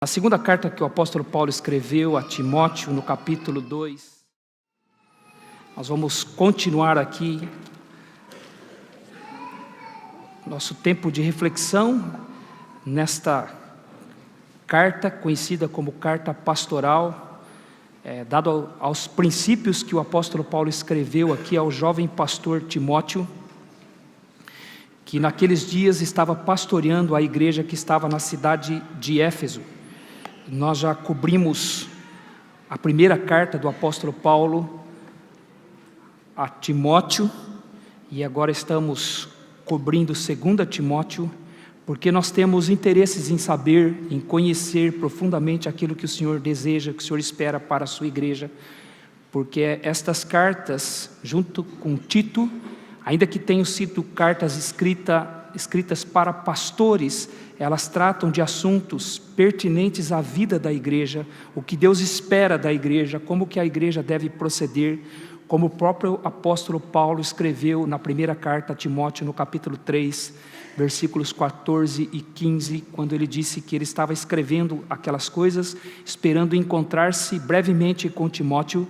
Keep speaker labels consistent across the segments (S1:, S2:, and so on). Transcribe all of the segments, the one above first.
S1: A segunda carta que o apóstolo Paulo escreveu a Timóteo, no capítulo 2, nós vamos continuar aqui nosso tempo de reflexão nesta carta, conhecida como carta pastoral, dado aos princípios que o apóstolo Paulo escreveu aqui ao jovem pastor Timóteo, que naqueles dias estava pastoreando a igreja que estava na cidade de Éfeso. Nós já cobrimos a primeira carta do apóstolo Paulo a Timóteo, e agora estamos cobrindo 2 Timóteo, porque nós temos interesses em saber, em conhecer profundamente aquilo que o Senhor deseja, que o Senhor espera para a sua igreja, porque estas cartas, junto com Tito, ainda que tenham sido cartas escritas para pastores, elas tratam de assuntos pertinentes à vida da igreja, o que Deus espera da igreja, como que a igreja deve proceder, como o próprio apóstolo Paulo escreveu na primeira carta a Timóteo, no capítulo 3, versículos 14 e 15, quando ele disse que ele estava escrevendo aquelas coisas, esperando encontrar-se brevemente com Timóteo,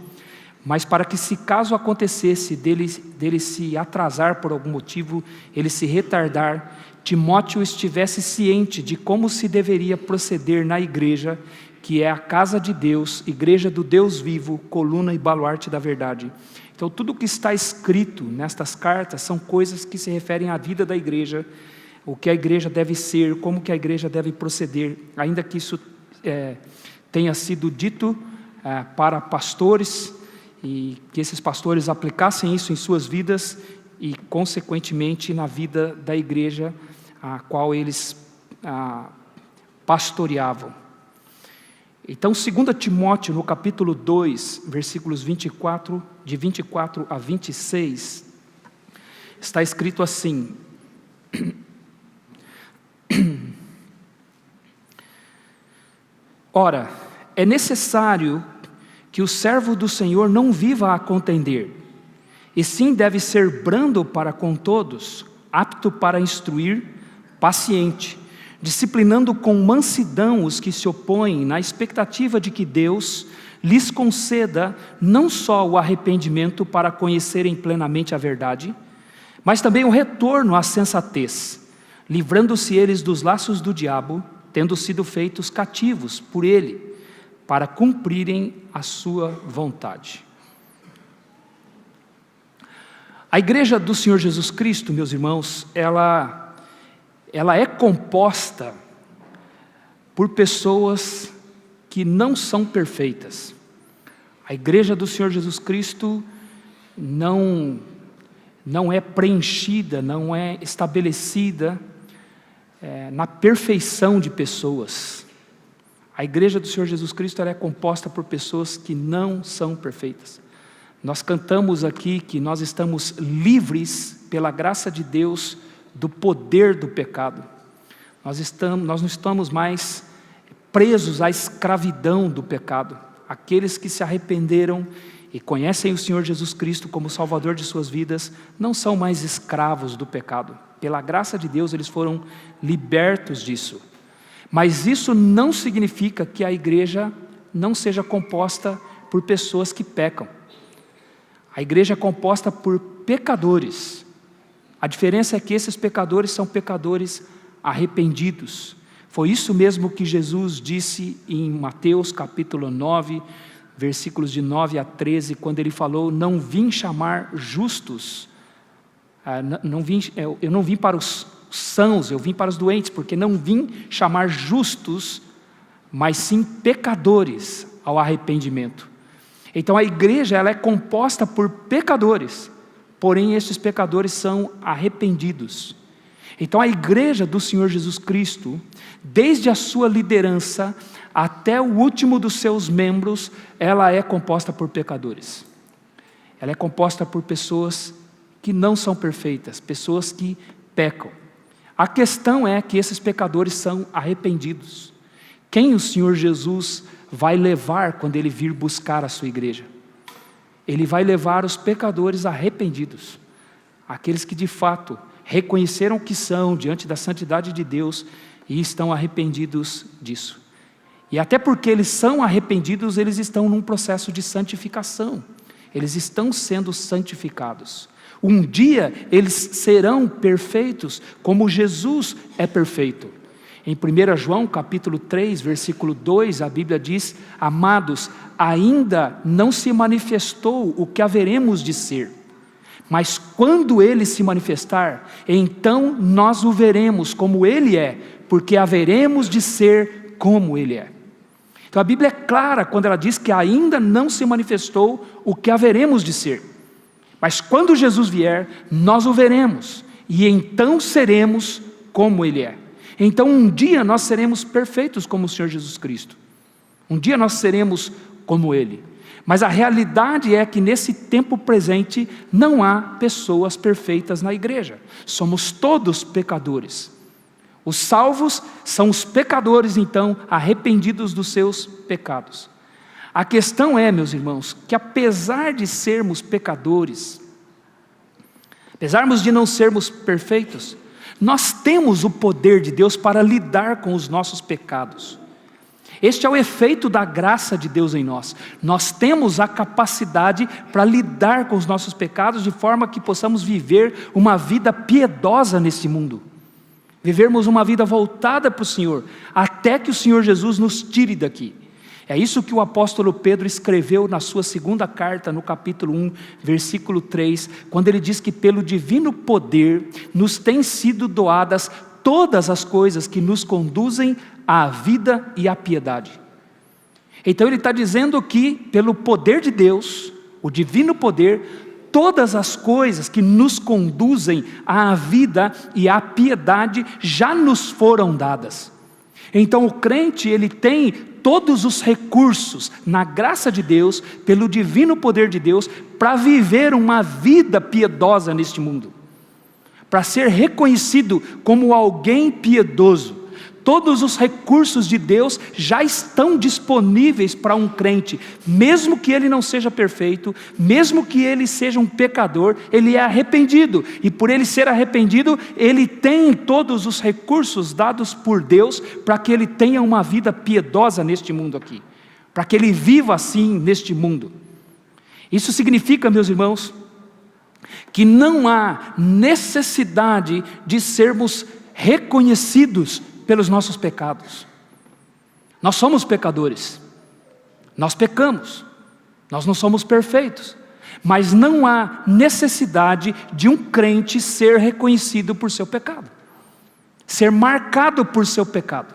S1: mas para que, se caso acontecesse dele se atrasar por algum motivo, ele se retardar, Timóteo estivesse ciente de como se deveria proceder na igreja, que é a casa de Deus, igreja do Deus vivo, coluna e baluarte da verdade. Então, tudo o que está escrito nestas cartas são coisas que se referem à vida da igreja, o que a igreja deve ser, como que a igreja deve proceder, ainda que isso tenha sido dito para pastores, e que esses pastores aplicassem isso em suas vidas e, consequentemente, na vida da igreja a qual eles pastoreavam. Então, 2 Timóteo, no capítulo 2, versículos 24, de 24 a 26, está escrito assim: Ora, é necessário que o servo do Senhor não viva a contender, e sim deve ser brando para com todos, apto para instruir, paciente, disciplinando com mansidão os que se opõem, na expectativa de que Deus lhes conceda não só o arrependimento para conhecerem plenamente a verdade, mas também o retorno à sensatez, livrando-se eles dos laços do diabo, tendo sido feitos cativos por ele, para cumprirem a sua vontade. A igreja do Senhor Jesus Cristo, meus irmãos, ela é composta por pessoas que não são perfeitas. A igreja do Senhor Jesus Cristo não é preenchida, não é estabelecida na perfeição de pessoas. A igreja do Senhor Jesus Cristo ela é composta por pessoas que não são perfeitas. Nós cantamos aqui que nós estamos livres pela graça de Deus do poder do pecado. Nós não estamos mais presos à escravidão do pecado. Aqueles que se arrependeram e conhecem o Senhor Jesus Cristo como Salvador de suas vidas, não são mais escravos do pecado. Pela graça de Deus eles foram libertos disso. Mas isso não significa que a igreja não seja composta por pessoas que pecam. A igreja é composta por pecadores. A diferença é que esses pecadores são pecadores arrependidos. Foi isso mesmo que Jesus disse em Mateus capítulo 9, versículos de 9 a 13, quando ele falou: não vim chamar justos, eu não vim para os sãos, eu vim para os doentes, porque não vim chamar justos, mas sim pecadores ao arrependimento. Então a igreja ela é composta por pecadores, porém estes pecadores são arrependidos. Então a igreja do Senhor Jesus Cristo, desde a sua liderança até o último dos seus membros, ela é composta por pecadores. Ela é composta por pessoas que não são perfeitas, pessoas que pecam. A questão é que esses pecadores são arrependidos. Quem o Senhor Jesus vai levar quando Ele vir buscar a sua igreja? Ele vai levar os pecadores arrependidos, aqueles que de fato reconheceram o que são diante da santidade de Deus e estão arrependidos disso. E até porque eles são arrependidos, eles estão num processo de santificação. Eles estão sendo santificados. Um dia eles serão perfeitos, como Jesus é perfeito. Em 1 João capítulo 3, versículo 2, a Bíblia diz: amados, ainda não se manifestou o que haveremos de ser. Mas quando Ele se manifestar, então nós o veremos como Ele é, porque haveremos de ser como Ele é. Então a Bíblia é clara quando ela diz que ainda não se manifestou o que haveremos de ser. Mas quando Jesus vier, nós o veremos, e então seremos como Ele é. Então um dia nós seremos perfeitos como o Senhor Jesus Cristo. Um dia nós seremos como Ele. Mas a realidade é que nesse tempo presente não há pessoas perfeitas na igreja. Somos todos pecadores. Os salvos são os pecadores, então, arrependidos dos seus pecados. A questão é, meus irmãos, que apesar de sermos pecadores, apesar de não sermos perfeitos, nós temos o poder de Deus para lidar com os nossos pecados. Este é o efeito da graça de Deus em nós. Nós temos a capacidade para lidar com os nossos pecados de forma que possamos viver uma vida piedosa nesse mundo. Vivermos uma vida voltada para o Senhor, até que o Senhor Jesus nos tire daqui. É isso que o apóstolo Pedro escreveu na sua segunda carta, no capítulo 1, versículo 3, quando ele diz que pelo divino poder nos têm sido doadas todas as coisas que nos conduzem à vida e à piedade. Então ele está dizendo que pelo poder de Deus, o divino poder, todas as coisas que nos conduzem à vida e à piedade já nos foram dadas. Então o crente, ele tem todos os recursos, na graça de Deus, pelo divino poder de Deus, para viver uma vida piedosa neste mundo, para ser reconhecido como alguém piedoso. Todos os recursos de Deus já estão disponíveis para um crente, mesmo que ele não seja perfeito, mesmo que ele seja um pecador, ele é arrependido, e por ele ser arrependido, ele tem todos os recursos dados por Deus, para que ele tenha uma vida piedosa neste mundo aqui, para que ele viva assim neste mundo. Isso significa, meus irmãos, que não há necessidade de sermos reconhecidos pelos nossos pecados. Nós somos pecadores, nós pecamos, nós não somos perfeitos, mas não há necessidade de um crente ser reconhecido por seu pecado, ser marcado por seu pecado.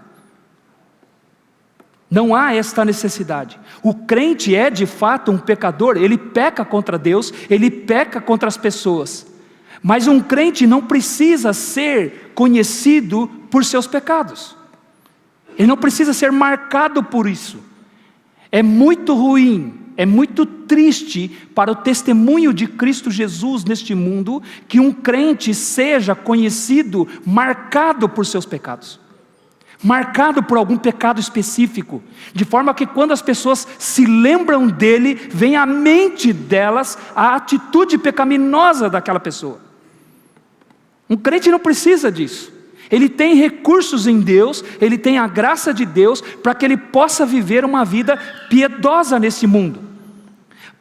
S1: Não há esta necessidade. O crente é de fato um pecador, ele peca contra Deus, ele peca contra as pessoas. Mas um crente não precisa ser conhecido por seus pecados. Ele não precisa ser marcado por isso. É muito ruim, é muito triste para o testemunho de Cristo Jesus neste mundo que um crente seja conhecido, marcado por seus pecados. Marcado por algum pecado específico, de forma que quando as pessoas se lembram dele, vem à mente delas a atitude pecaminosa daquela pessoa. Um crente não precisa disso. Ele tem recursos em Deus, ele tem a graça de Deus para que ele possa viver uma vida piedosa nesse mundo.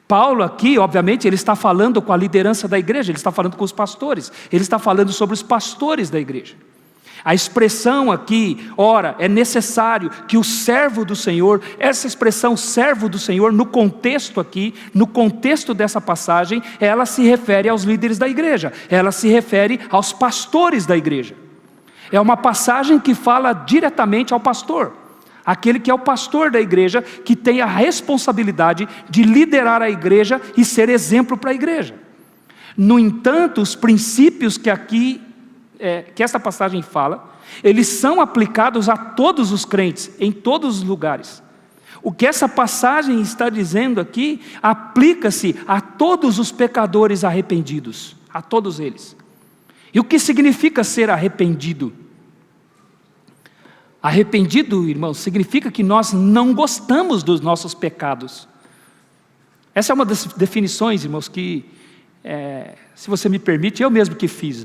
S1: Paulo aqui, obviamente, ele está falando com a liderança da igreja, ele está falando com os pastores, ele está falando sobre os pastores da igreja. A expressão aqui, ora, é necessário que o servo do Senhor, essa expressão servo do Senhor, no contexto aqui, no contexto dessa passagem, ela se refere aos líderes da igreja, ela se refere aos pastores da igreja. É uma passagem que fala diretamente ao pastor, aquele que é o pastor da igreja, que tem a responsabilidade de liderar a igreja e ser exemplo para a igreja. No entanto, os princípios que aqui que essa passagem fala, eles são aplicados a todos os crentes, em todos os lugares. O que essa passagem está dizendo aqui, aplica-se a todos os pecadores arrependidos, a todos eles. E o que significa ser arrependido? Arrependido, irmãos, significa que nós não gostamos dos nossos pecados. Essa é uma das definições, irmãos, que se você me permite, eu mesmo que fiz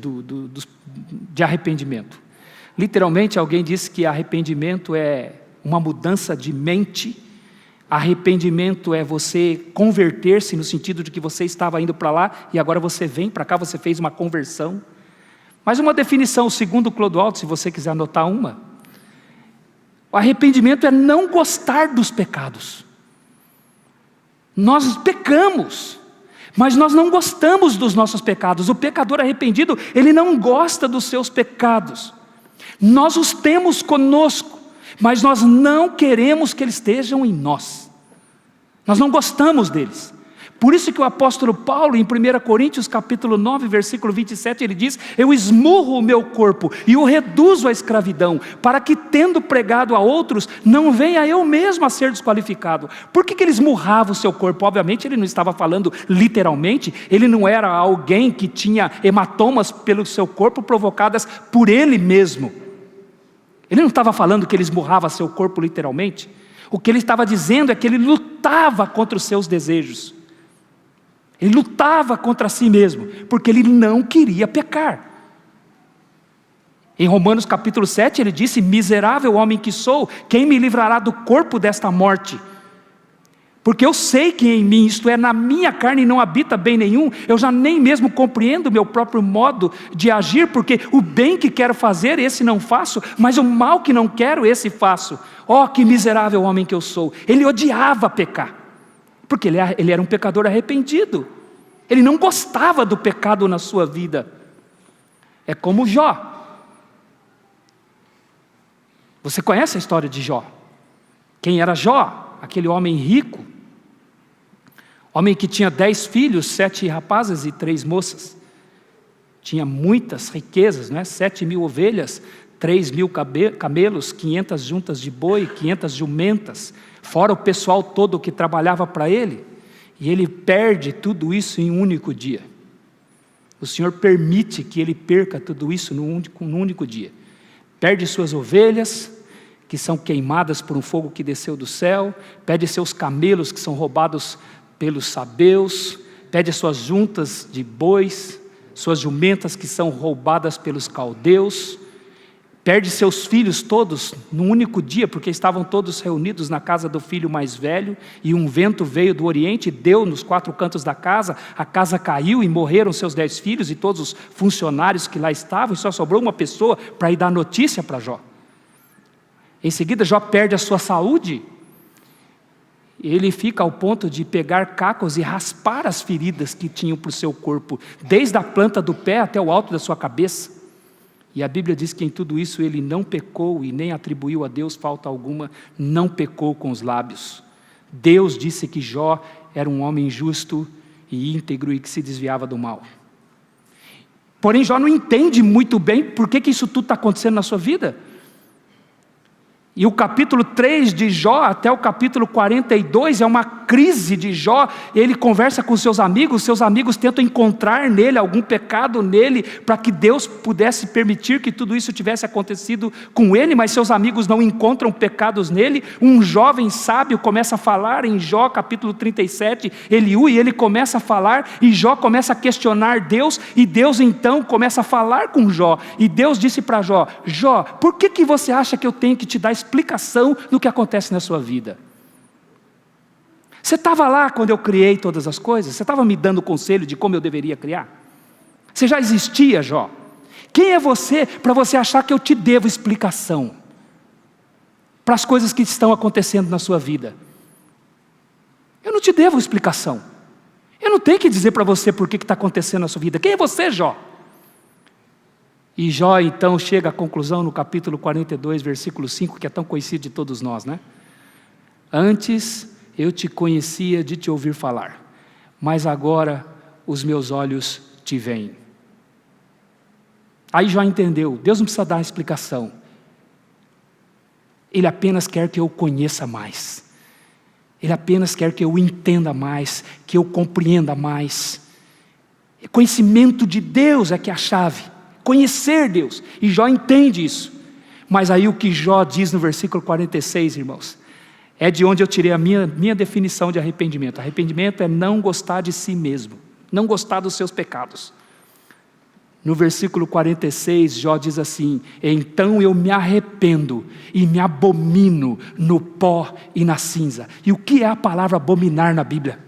S1: de arrependimento. Literalmente alguém disse que arrependimento é uma mudança de mente. Arrependimento é você converter-se no sentido de que você estava indo para lá e agora você vem para cá, você fez uma conversão. Mas uma definição, segundo Clodoaldo, se você quiser anotar uma, o arrependimento é não gostar dos pecados. Nós pecamos, mas nós não gostamos dos nossos pecados. O pecador arrependido, ele não gosta dos seus pecados. Nós os temos conosco, mas nós não queremos que eles estejam em nós. Nós não gostamos deles. Por isso que o apóstolo Paulo, em 1 Coríntios capítulo 9, versículo 27, ele diz: eu esmurro o meu corpo e o reduzo à escravidão, para que, tendo pregado a outros, não venha eu mesmo a ser desqualificado. Por que ele esmurrava o seu corpo? Obviamente ele não estava falando literalmente, ele não era alguém que tinha hematomas pelo seu corpo provocadas por ele mesmo. Ele não estava falando que ele esmurrava seu corpo literalmente. O que ele estava dizendo é que ele lutava contra os seus desejos. Ele lutava contra si mesmo, porque ele não queria pecar. Em Romanos capítulo 7 ele disse: miserável homem que sou, quem me livrará do corpo desta morte? Porque eu sei que em mim, isto é, na minha carne não habita bem nenhum, eu já nem mesmo compreendo o meu próprio modo de agir, porque o bem que quero fazer, esse não faço, mas o mal que não quero, esse faço. Oh, que miserável homem que eu sou! Ele odiava pecar, porque ele era um pecador arrependido, ele não gostava do pecado na sua vida. É como Jó. Você conhece a história de Jó? Quem era Jó? Aquele homem rico, homem que tinha 10 filhos, 7 rapazes e 3 moças, tinha muitas riquezas, 7.000 ovelhas, 3.000 camelos, 500 juntas de boi, 500 jumentas, fora o pessoal todo que trabalhava para ele, e ele perde tudo isso em um único dia. O Senhor permite que ele perca tudo isso num único dia. Perde suas ovelhas, que são queimadas por um fogo que desceu do céu, perde seus camelos que são roubados pelos sabeus, perde as suas juntas de bois, suas jumentas que são roubadas pelos caldeus, perde seus filhos todos num único dia, porque estavam todos reunidos na casa do filho mais velho, e um vento veio do oriente, deu nos 4 cantos da casa, a casa caiu e morreram seus 10 filhos e todos os funcionários que lá estavam, e só sobrou uma pessoa para ir dar notícia para Jó. Em seguida Jó perde a sua saúde, ele fica ao ponto de pegar cacos e raspar as feridas que tinham para o seu corpo, desde a planta do pé até o alto da sua cabeça. E a Bíblia diz que em tudo isso ele não pecou e nem atribuiu a Deus falta alguma, não pecou com os lábios. Deus disse que Jó era um homem justo e íntegro e que se desviava do mal. Porém Jó não entende muito bem por que isso tudo está acontecendo na sua vida. E o capítulo 3 de Jó até o capítulo 42 é uma crise de Jó. Ele conversa com seus amigos tentam encontrar nele algum pecado nele, para que Deus pudesse permitir que tudo isso tivesse acontecido com ele, mas seus amigos não encontram pecados nele. Um jovem sábio começa a falar em Jó capítulo 37, Eliú, e ele começa a falar, e Jó começa a questionar Deus, e Deus então começa a falar com Jó, e Deus disse para Jó: Jó, por que você acha que eu tenho que te dar explicação do que acontece na sua vida? Você estava lá quando eu criei todas as coisas? Você estava me dando conselho de como eu deveria criar? Você já existia, Jó? Quem é você para você achar que eu te devo explicação para as coisas que estão acontecendo na sua vida? Eu não te devo explicação. Eu não tenho que dizer para você por que está acontecendo na sua vida. Quem é você, Jó? E Jó então chega à conclusão no capítulo 42, versículo 5, que é tão conhecido de todos nós, Antes eu te conhecia de te ouvir falar, mas agora os meus olhos te veem. Aí Jó entendeu, Deus não precisa dar explicação. Ele apenas quer que eu o conheça mais. Ele apenas quer que eu o entenda mais, que eu compreenda mais. Conhecimento de Deus é que é a chave. Conhecer Deus, e Jó entende isso. Mas aí o que Jó diz no versículo 46, irmãos, é de onde eu tirei a minha definição de arrependimento. Arrependimento é não gostar de si mesmo, não gostar dos seus pecados. No versículo 46, Jó diz assim: então eu me arrependo e me abomino no pó e na cinza. E o que é a palavra abominar na Bíblia?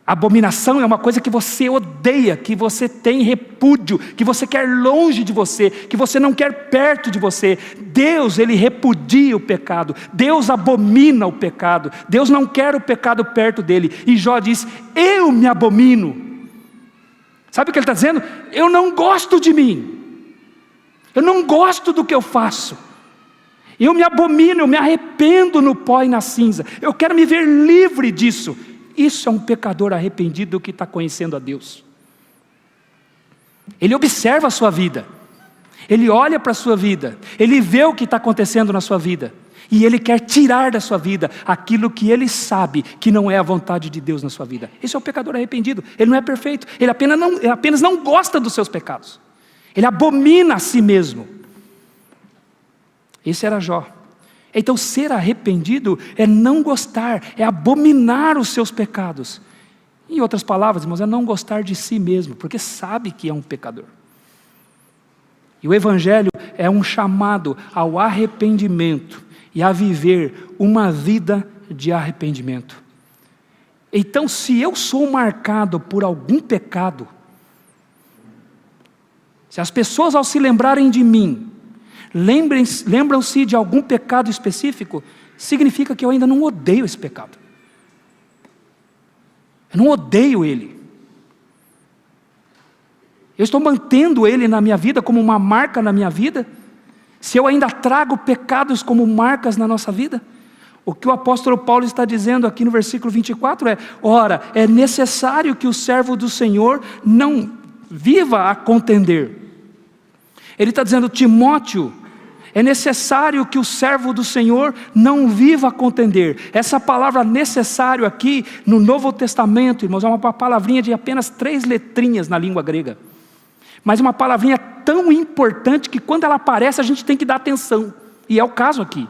S1: Abominação é uma coisa que você odeia, que você tem repúdio, que você quer longe de você, que você não quer perto de você. Deus, Ele repudia o pecado, Deus abomina o pecado, Deus não quer o pecado perto dele. E Jó diz: eu me abomino. Sabe o que ele está dizendo? Eu não gosto de mim, eu não gosto do que eu faço, eu me abomino, eu me arrependo no pó e na cinza, eu quero me ver livre disso. Isso é um pecador arrependido que está conhecendo a Deus. Ele observa a sua vida, ele olha para a sua vida, ele vê o que está acontecendo na sua vida, e ele quer tirar da sua vida aquilo que ele sabe que não é a vontade de Deus na sua vida. Esse é o pecador arrependido. Ele não é perfeito, ele apenas não gosta dos seus pecados, ele abomina a si mesmo. Esse era Jó. Então ser arrependido é não gostar, é abominar os seus pecados. Em outras palavras, irmãos, é não gostar de si mesmo, porque sabe que é um pecador. E o Evangelho é um chamado ao arrependimento e a viver uma vida de arrependimento. Então, se eu sou marcado por algum pecado, se as pessoas ao se lembrarem de mim, lembram-se de algum pecado específico, significa que eu ainda não odeio esse pecado. Eu não odeio ele. Eu estou mantendo ele na minha vida como uma marca na minha vida. Se eu ainda trago pecados como marcas na nossa vida, o que o apóstolo Paulo está dizendo aqui no versículo 24 é: ora, é necessário que o servo do Senhor não viva a contender. Ele está dizendo: Timóteo, é necessário que o servo do Senhor não viva a contender. Essa palavra necessário aqui no Novo Testamento, irmãos, é uma palavrinha de apenas 3 letrinhas na língua grega. Mas uma palavrinha tão importante que quando ela aparece a gente tem que dar atenção. E é o caso aqui.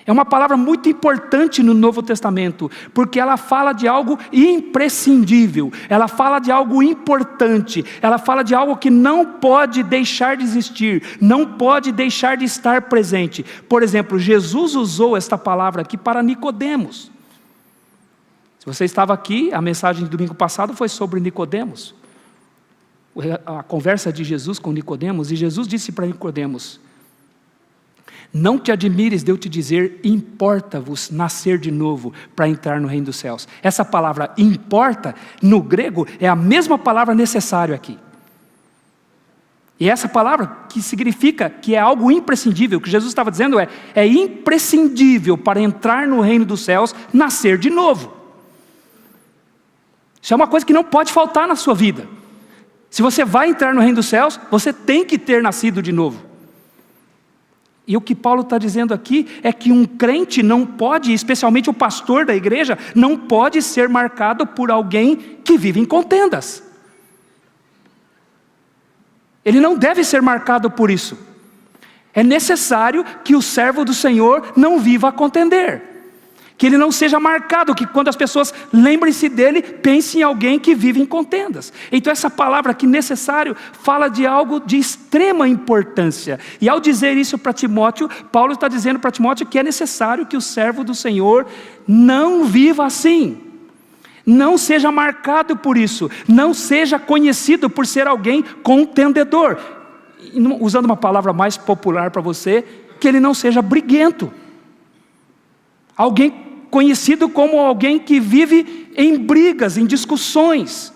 S1: É uma palavra muito importante no Novo Testamento, porque ela fala de algo imprescindível, ela fala de algo importante, ela fala de algo que não pode deixar de existir, não pode deixar de estar presente. Por exemplo, Jesus usou esta palavra aqui para Nicodemos. Se você estava aqui, a mensagem de domingo passado foi sobre Nicodemos. A conversa de Jesus com Nicodemos, e Jesus disse para Nicodemos: não te admires de eu te dizer, importa-vos nascer de novo para entrar no reino dos céus. Essa palavra importa, no grego, é a mesma palavra necessário aqui. E essa palavra que significa que é algo imprescindível, o que Jesus estava dizendo é imprescindível para entrar no reino dos céus, nascer de novo. Isso é uma coisa que não pode faltar na sua vida. Se você vai entrar no reino dos céus, você tem que ter nascido de novo. E o que Paulo está dizendo aqui é que um crente não pode, especialmente o pastor da igreja, não pode ser marcado por alguém que vive em contendas. Ele não deve ser marcado por isso. É necessário que o servo do Senhor não viva a contender. Que ele não seja marcado, que quando as pessoas lembrem-se dele, pensem em alguém que vive em contendas. Então essa palavra aqui, necessário, fala de algo de extrema importância. E ao dizer isso para Timóteo, Paulo está dizendo para Timóteo que é necessário que o servo do Senhor não viva assim. Não seja marcado por isso. Não seja conhecido por ser alguém contendedor. Usando uma palavra mais popular para você, que ele não seja briguento. Alguém conhecido como alguém que vive em brigas, em discussões.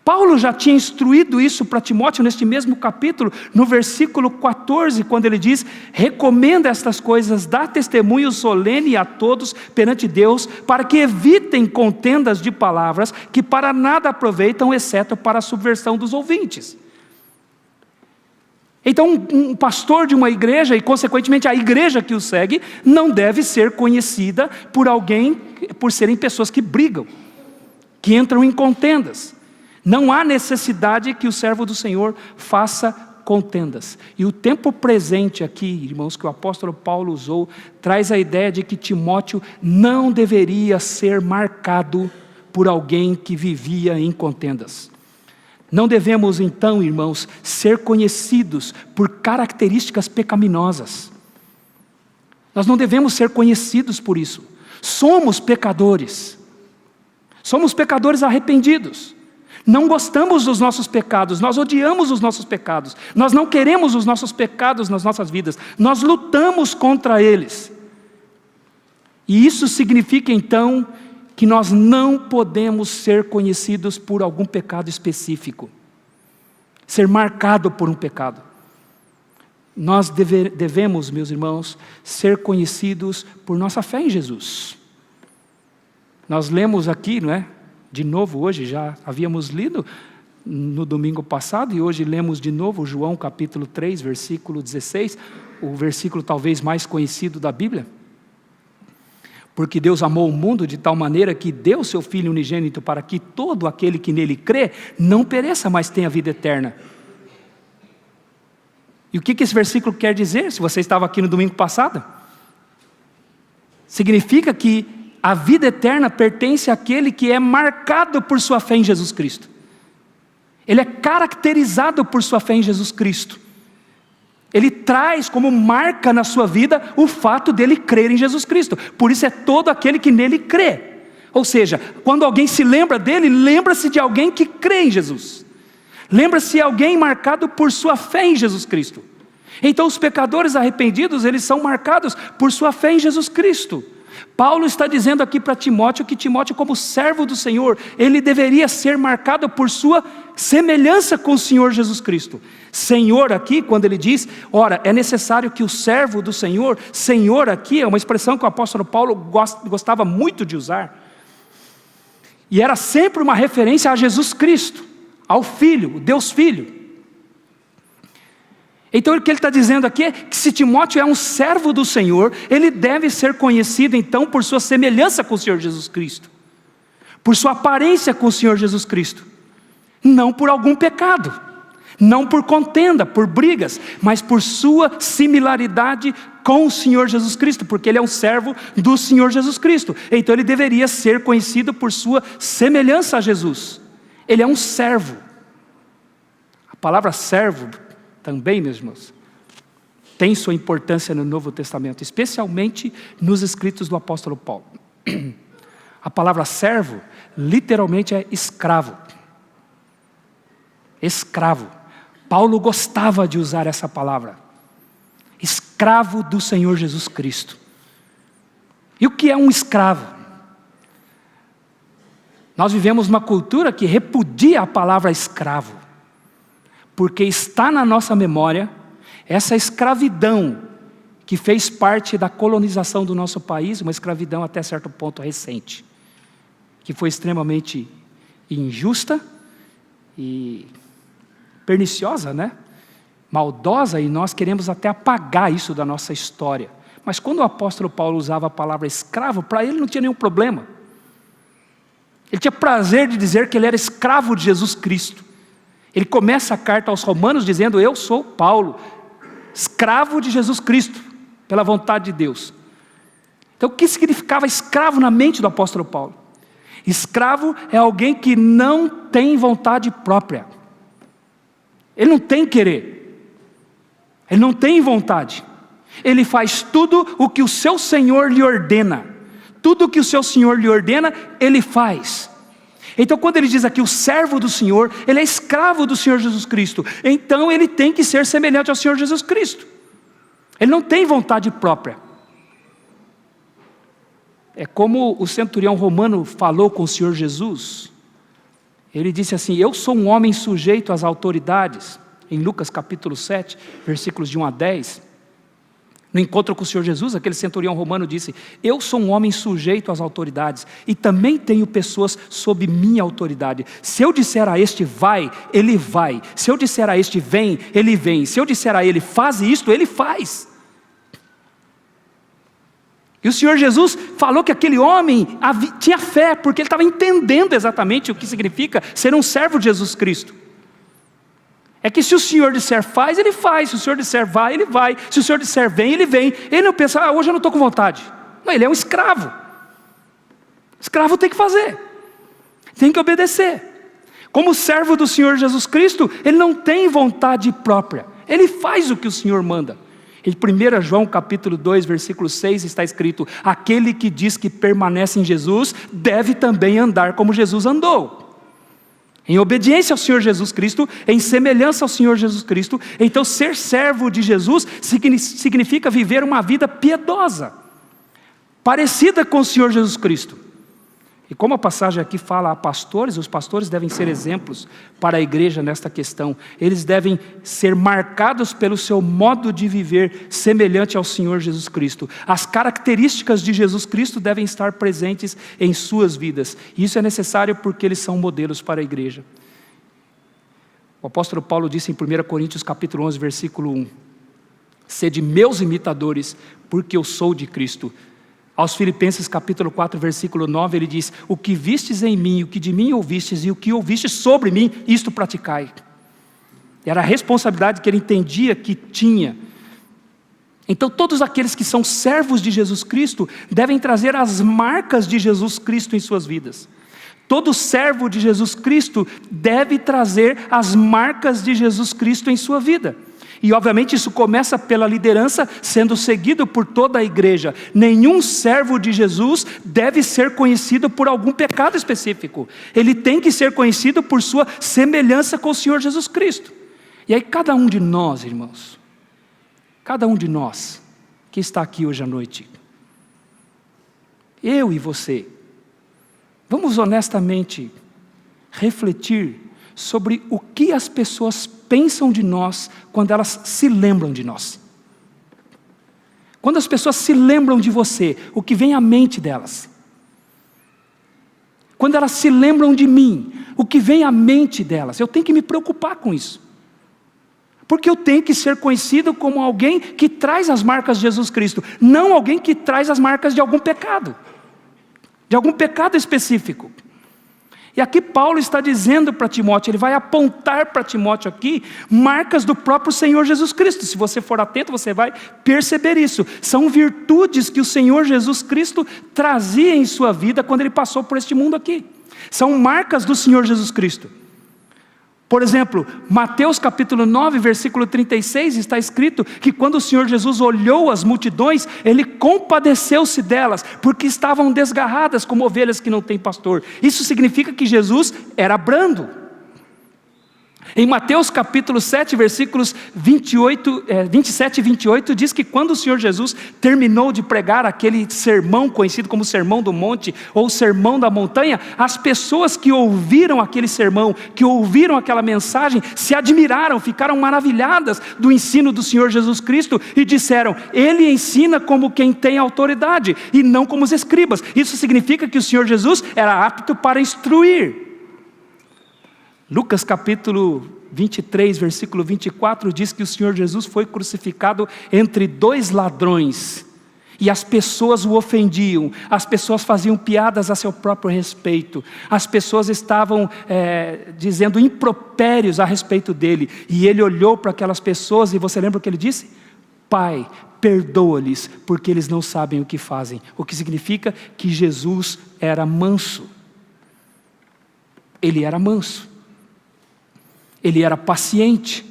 S1: Paulo já tinha instruído isso para Timóteo neste mesmo capítulo, no versículo 14, quando ele diz: recomenda estas coisas, dá testemunho solene a todos perante Deus, para que evitem contendas de palavras, que para nada aproveitam, exceto para a subversão dos ouvintes. Então um pastor de uma igreja, e consequentemente a igreja que o segue, não deve ser conhecida por serem pessoas que brigam, que entram em contendas. Não há necessidade que o servo do Senhor faça contendas. E o tempo presente aqui, irmãos, que o apóstolo Paulo usou, traz a ideia de que Timóteo não deveria ser marcado por alguém que vivia em contendas. Não devemos então, irmãos, ser conhecidos por características pecaminosas. Nós não devemos ser conhecidos por isso. Somos pecadores. Somos pecadores arrependidos. Não gostamos dos nossos pecados, nós odiamos os nossos pecados. Nós não queremos os nossos pecados nas nossas vidas. Nós lutamos contra eles. E isso significa então que nós não podemos ser conhecidos por algum pecado específico, ser marcado por um pecado. Nós devemos, meus irmãos, ser conhecidos por nossa fé em Jesus. Nós lemos aqui, não é? De novo hoje, já havíamos lido no domingo passado, e hoje lemos de novo João capítulo 3, versículo 16, o versículo talvez mais conhecido da Bíblia. Porque Deus amou o mundo de tal maneira que deu seu Filho unigênito para que todo aquele que nele crê não pereça, mas tenha vida eterna. E o que esse versículo quer dizer? Se você estava aqui no domingo passado, significa que a vida eterna pertence àquele que é marcado por sua fé em Jesus Cristo. Ele é caracterizado por sua fé em Jesus Cristo. Ele traz como marca na sua vida o fato dele crer em Jesus Cristo. Por isso é todo aquele que nele crê. Ou seja, quando alguém se lembra dele, lembra-se de alguém que crê em Jesus. Lembra-se de alguém marcado por sua fé em Jesus Cristo. Então os pecadores arrependidos, eles são marcados por sua fé em Jesus Cristo. Paulo está dizendo aqui para Timóteo que Timóteo, como servo do Senhor, ele deveria ser marcado por sua semelhança com o Senhor Jesus Cristo. Senhor aqui, quando ele diz, ora, é necessário que o servo do Senhor, Senhor aqui é uma expressão que o apóstolo Paulo gostava muito de usar. E era sempre uma referência a Jesus Cristo, ao Filho, o Deus Filho. Então o que ele está dizendo aqui é que se Timóteo é um servo do Senhor, ele deve ser conhecido então por sua semelhança com o Senhor Jesus Cristo, por sua aparência com o Senhor Jesus Cristo, não por algum pecado, não por contenda, por brigas, mas por sua similaridade com o Senhor Jesus Cristo, porque ele é um servo do Senhor Jesus Cristo. Então ele deveria ser conhecido por sua semelhança a Jesus. Ele é um servo. A palavra servo também, meus irmãos, tem sua importância no Novo Testamento, especialmente nos escritos do apóstolo Paulo. A palavra servo, literalmente é escravo. Escravo. Paulo gostava de usar essa palavra. Escravo do Senhor Jesus Cristo. E o que é um escravo? Nós vivemos uma cultura que repudia a palavra escravo, porque está na nossa memória essa escravidão que fez parte da colonização do nosso país, uma escravidão até certo ponto recente, que foi extremamente injusta e perniciosa, né? Maldosa, e nós queremos até apagar isso da nossa história. Mas quando o apóstolo Paulo usava a palavra escravo, para ele não tinha nenhum problema. Ele tinha prazer de dizer que ele era escravo de Jesus Cristo. Ele começa a carta aos Romanos dizendo, eu sou Paulo, escravo de Jesus Cristo, pela vontade de Deus. Então o que significava escravo na mente do apóstolo Paulo? Escravo é alguém que não tem vontade própria. Ele não tem querer. Ele não tem vontade. Ele faz tudo o que o seu Senhor lhe ordena. Tudo o que o seu Senhor lhe ordena, ele faz. Então quando ele diz aqui o servo do Senhor, ele é escravo do Senhor Jesus Cristo. Então ele tem que ser semelhante ao Senhor Jesus Cristo. Ele não tem vontade própria. É como o centurião romano falou com o Senhor Jesus. Ele disse assim, eu sou um homem sujeito às autoridades. Em Lucas capítulo 7, versículos de 1 a 10. No encontro com o Senhor Jesus, aquele centurião romano disse, eu sou um homem sujeito às autoridades, e também tenho pessoas sob minha autoridade. Se eu disser a este vai, ele vai. Se eu disser a este vem, ele vem. Se eu disser a ele faz isto, ele faz. E o Senhor Jesus falou que aquele homem tinha fé, porque ele estava entendendo exatamente o que significa ser um servo de Jesus Cristo. É que se o Senhor disser faz, ele faz. Se o Senhor disser vai, ele vai. Se o Senhor disser vem, ele vem. Ele não pensa, hoje eu não estou com vontade. Não, ele é um escravo. Escravo tem que fazer. Tem que obedecer. Como servo do Senhor Jesus Cristo, ele não tem vontade própria. Ele faz o que o Senhor manda. Em 1 João capítulo 2, versículo 6 está escrito: aquele que diz que permanece em Jesus, deve também andar como Jesus andou. Em obediência ao Senhor Jesus Cristo, em semelhança ao Senhor Jesus Cristo. Então ser servo de Jesus significa viver uma vida piedosa, parecida com o Senhor Jesus Cristo. E como a passagem aqui fala a pastores, os pastores devem ser exemplos para a igreja nesta questão. Eles devem ser marcados pelo seu modo de viver semelhante ao Senhor Jesus Cristo. As características de Jesus Cristo devem estar presentes em suas vidas. E isso é necessário porque eles são modelos para a igreja. O apóstolo Paulo disse em 1 Coríntios capítulo 11, versículo 1: sede meus imitadores, porque eu sou de Cristo. Aos Filipenses capítulo 4, versículo 9, ele diz: o que vistes em mim, o que de mim ouvistes e o que ouvistes sobre mim, isto praticai. Era a responsabilidade que ele entendia que tinha. Então todos aqueles que são servos de Jesus Cristo devem trazer as marcas de Jesus Cristo em suas vidas. Todo servo de Jesus Cristo deve trazer as marcas de Jesus Cristo em sua vida. E obviamente isso começa pela liderança, sendo seguido por toda a igreja. Nenhum servo de Jesus deve ser conhecido por algum pecado específico. Ele tem que ser conhecido por sua semelhança com o Senhor Jesus Cristo. E aí cada um de nós, irmãos, cada um de nós que está aqui hoje à noite, eu e você, vamos honestamente refletir sobre o que as pessoas pensam de nós quando elas se lembram de nós. Quando as pessoas se lembram de você, o que vem à mente delas? Quando elas se lembram de mim, o que vem à mente delas? Eu tenho que me preocupar com isso. Porque eu tenho que ser conhecido como alguém que traz as marcas de Jesus Cristo, não alguém que traz as marcas de algum pecado específico. E aqui Paulo está dizendo para Timóteo, ele vai apontar para Timóteo aqui marcas do próprio Senhor Jesus Cristo. Se você for atento, você vai perceber isso. São virtudes que o Senhor Jesus Cristo trazia em sua vida quando ele passou por este mundo aqui. São marcas do Senhor Jesus Cristo. Por exemplo, Mateus capítulo 9, versículo 36, está escrito que quando o Senhor Jesus olhou as multidões, Ele compadeceu-se delas, porque estavam desgarradas como ovelhas que não têm pastor. Isso significa que Jesus era brando. Em Mateus capítulo 7, versículos 27 e 28, diz que quando o Senhor Jesus terminou de pregar aquele sermão conhecido como Sermão do Monte, ou Sermão da Montanha, as pessoas que ouviram aquele sermão, que ouviram aquela mensagem, se admiraram, ficaram maravilhadas do ensino do Senhor Jesus Cristo, e disseram: Ele ensina como quem tem autoridade, e não como os escribas. Isso significa que o Senhor Jesus era apto para instruir. Lucas capítulo 23, versículo 24, diz que o Senhor Jesus foi crucificado entre dois ladrões, e as pessoas o ofendiam, as pessoas faziam piadas a seu próprio respeito, as pessoas estavam dizendo impropérios a respeito dele, e ele olhou para aquelas pessoas, e você lembra o que ele disse? Pai, perdoa-lhes, porque eles não sabem o que fazem. O que significa que Jesus era manso. Ele era manso. Ele era paciente.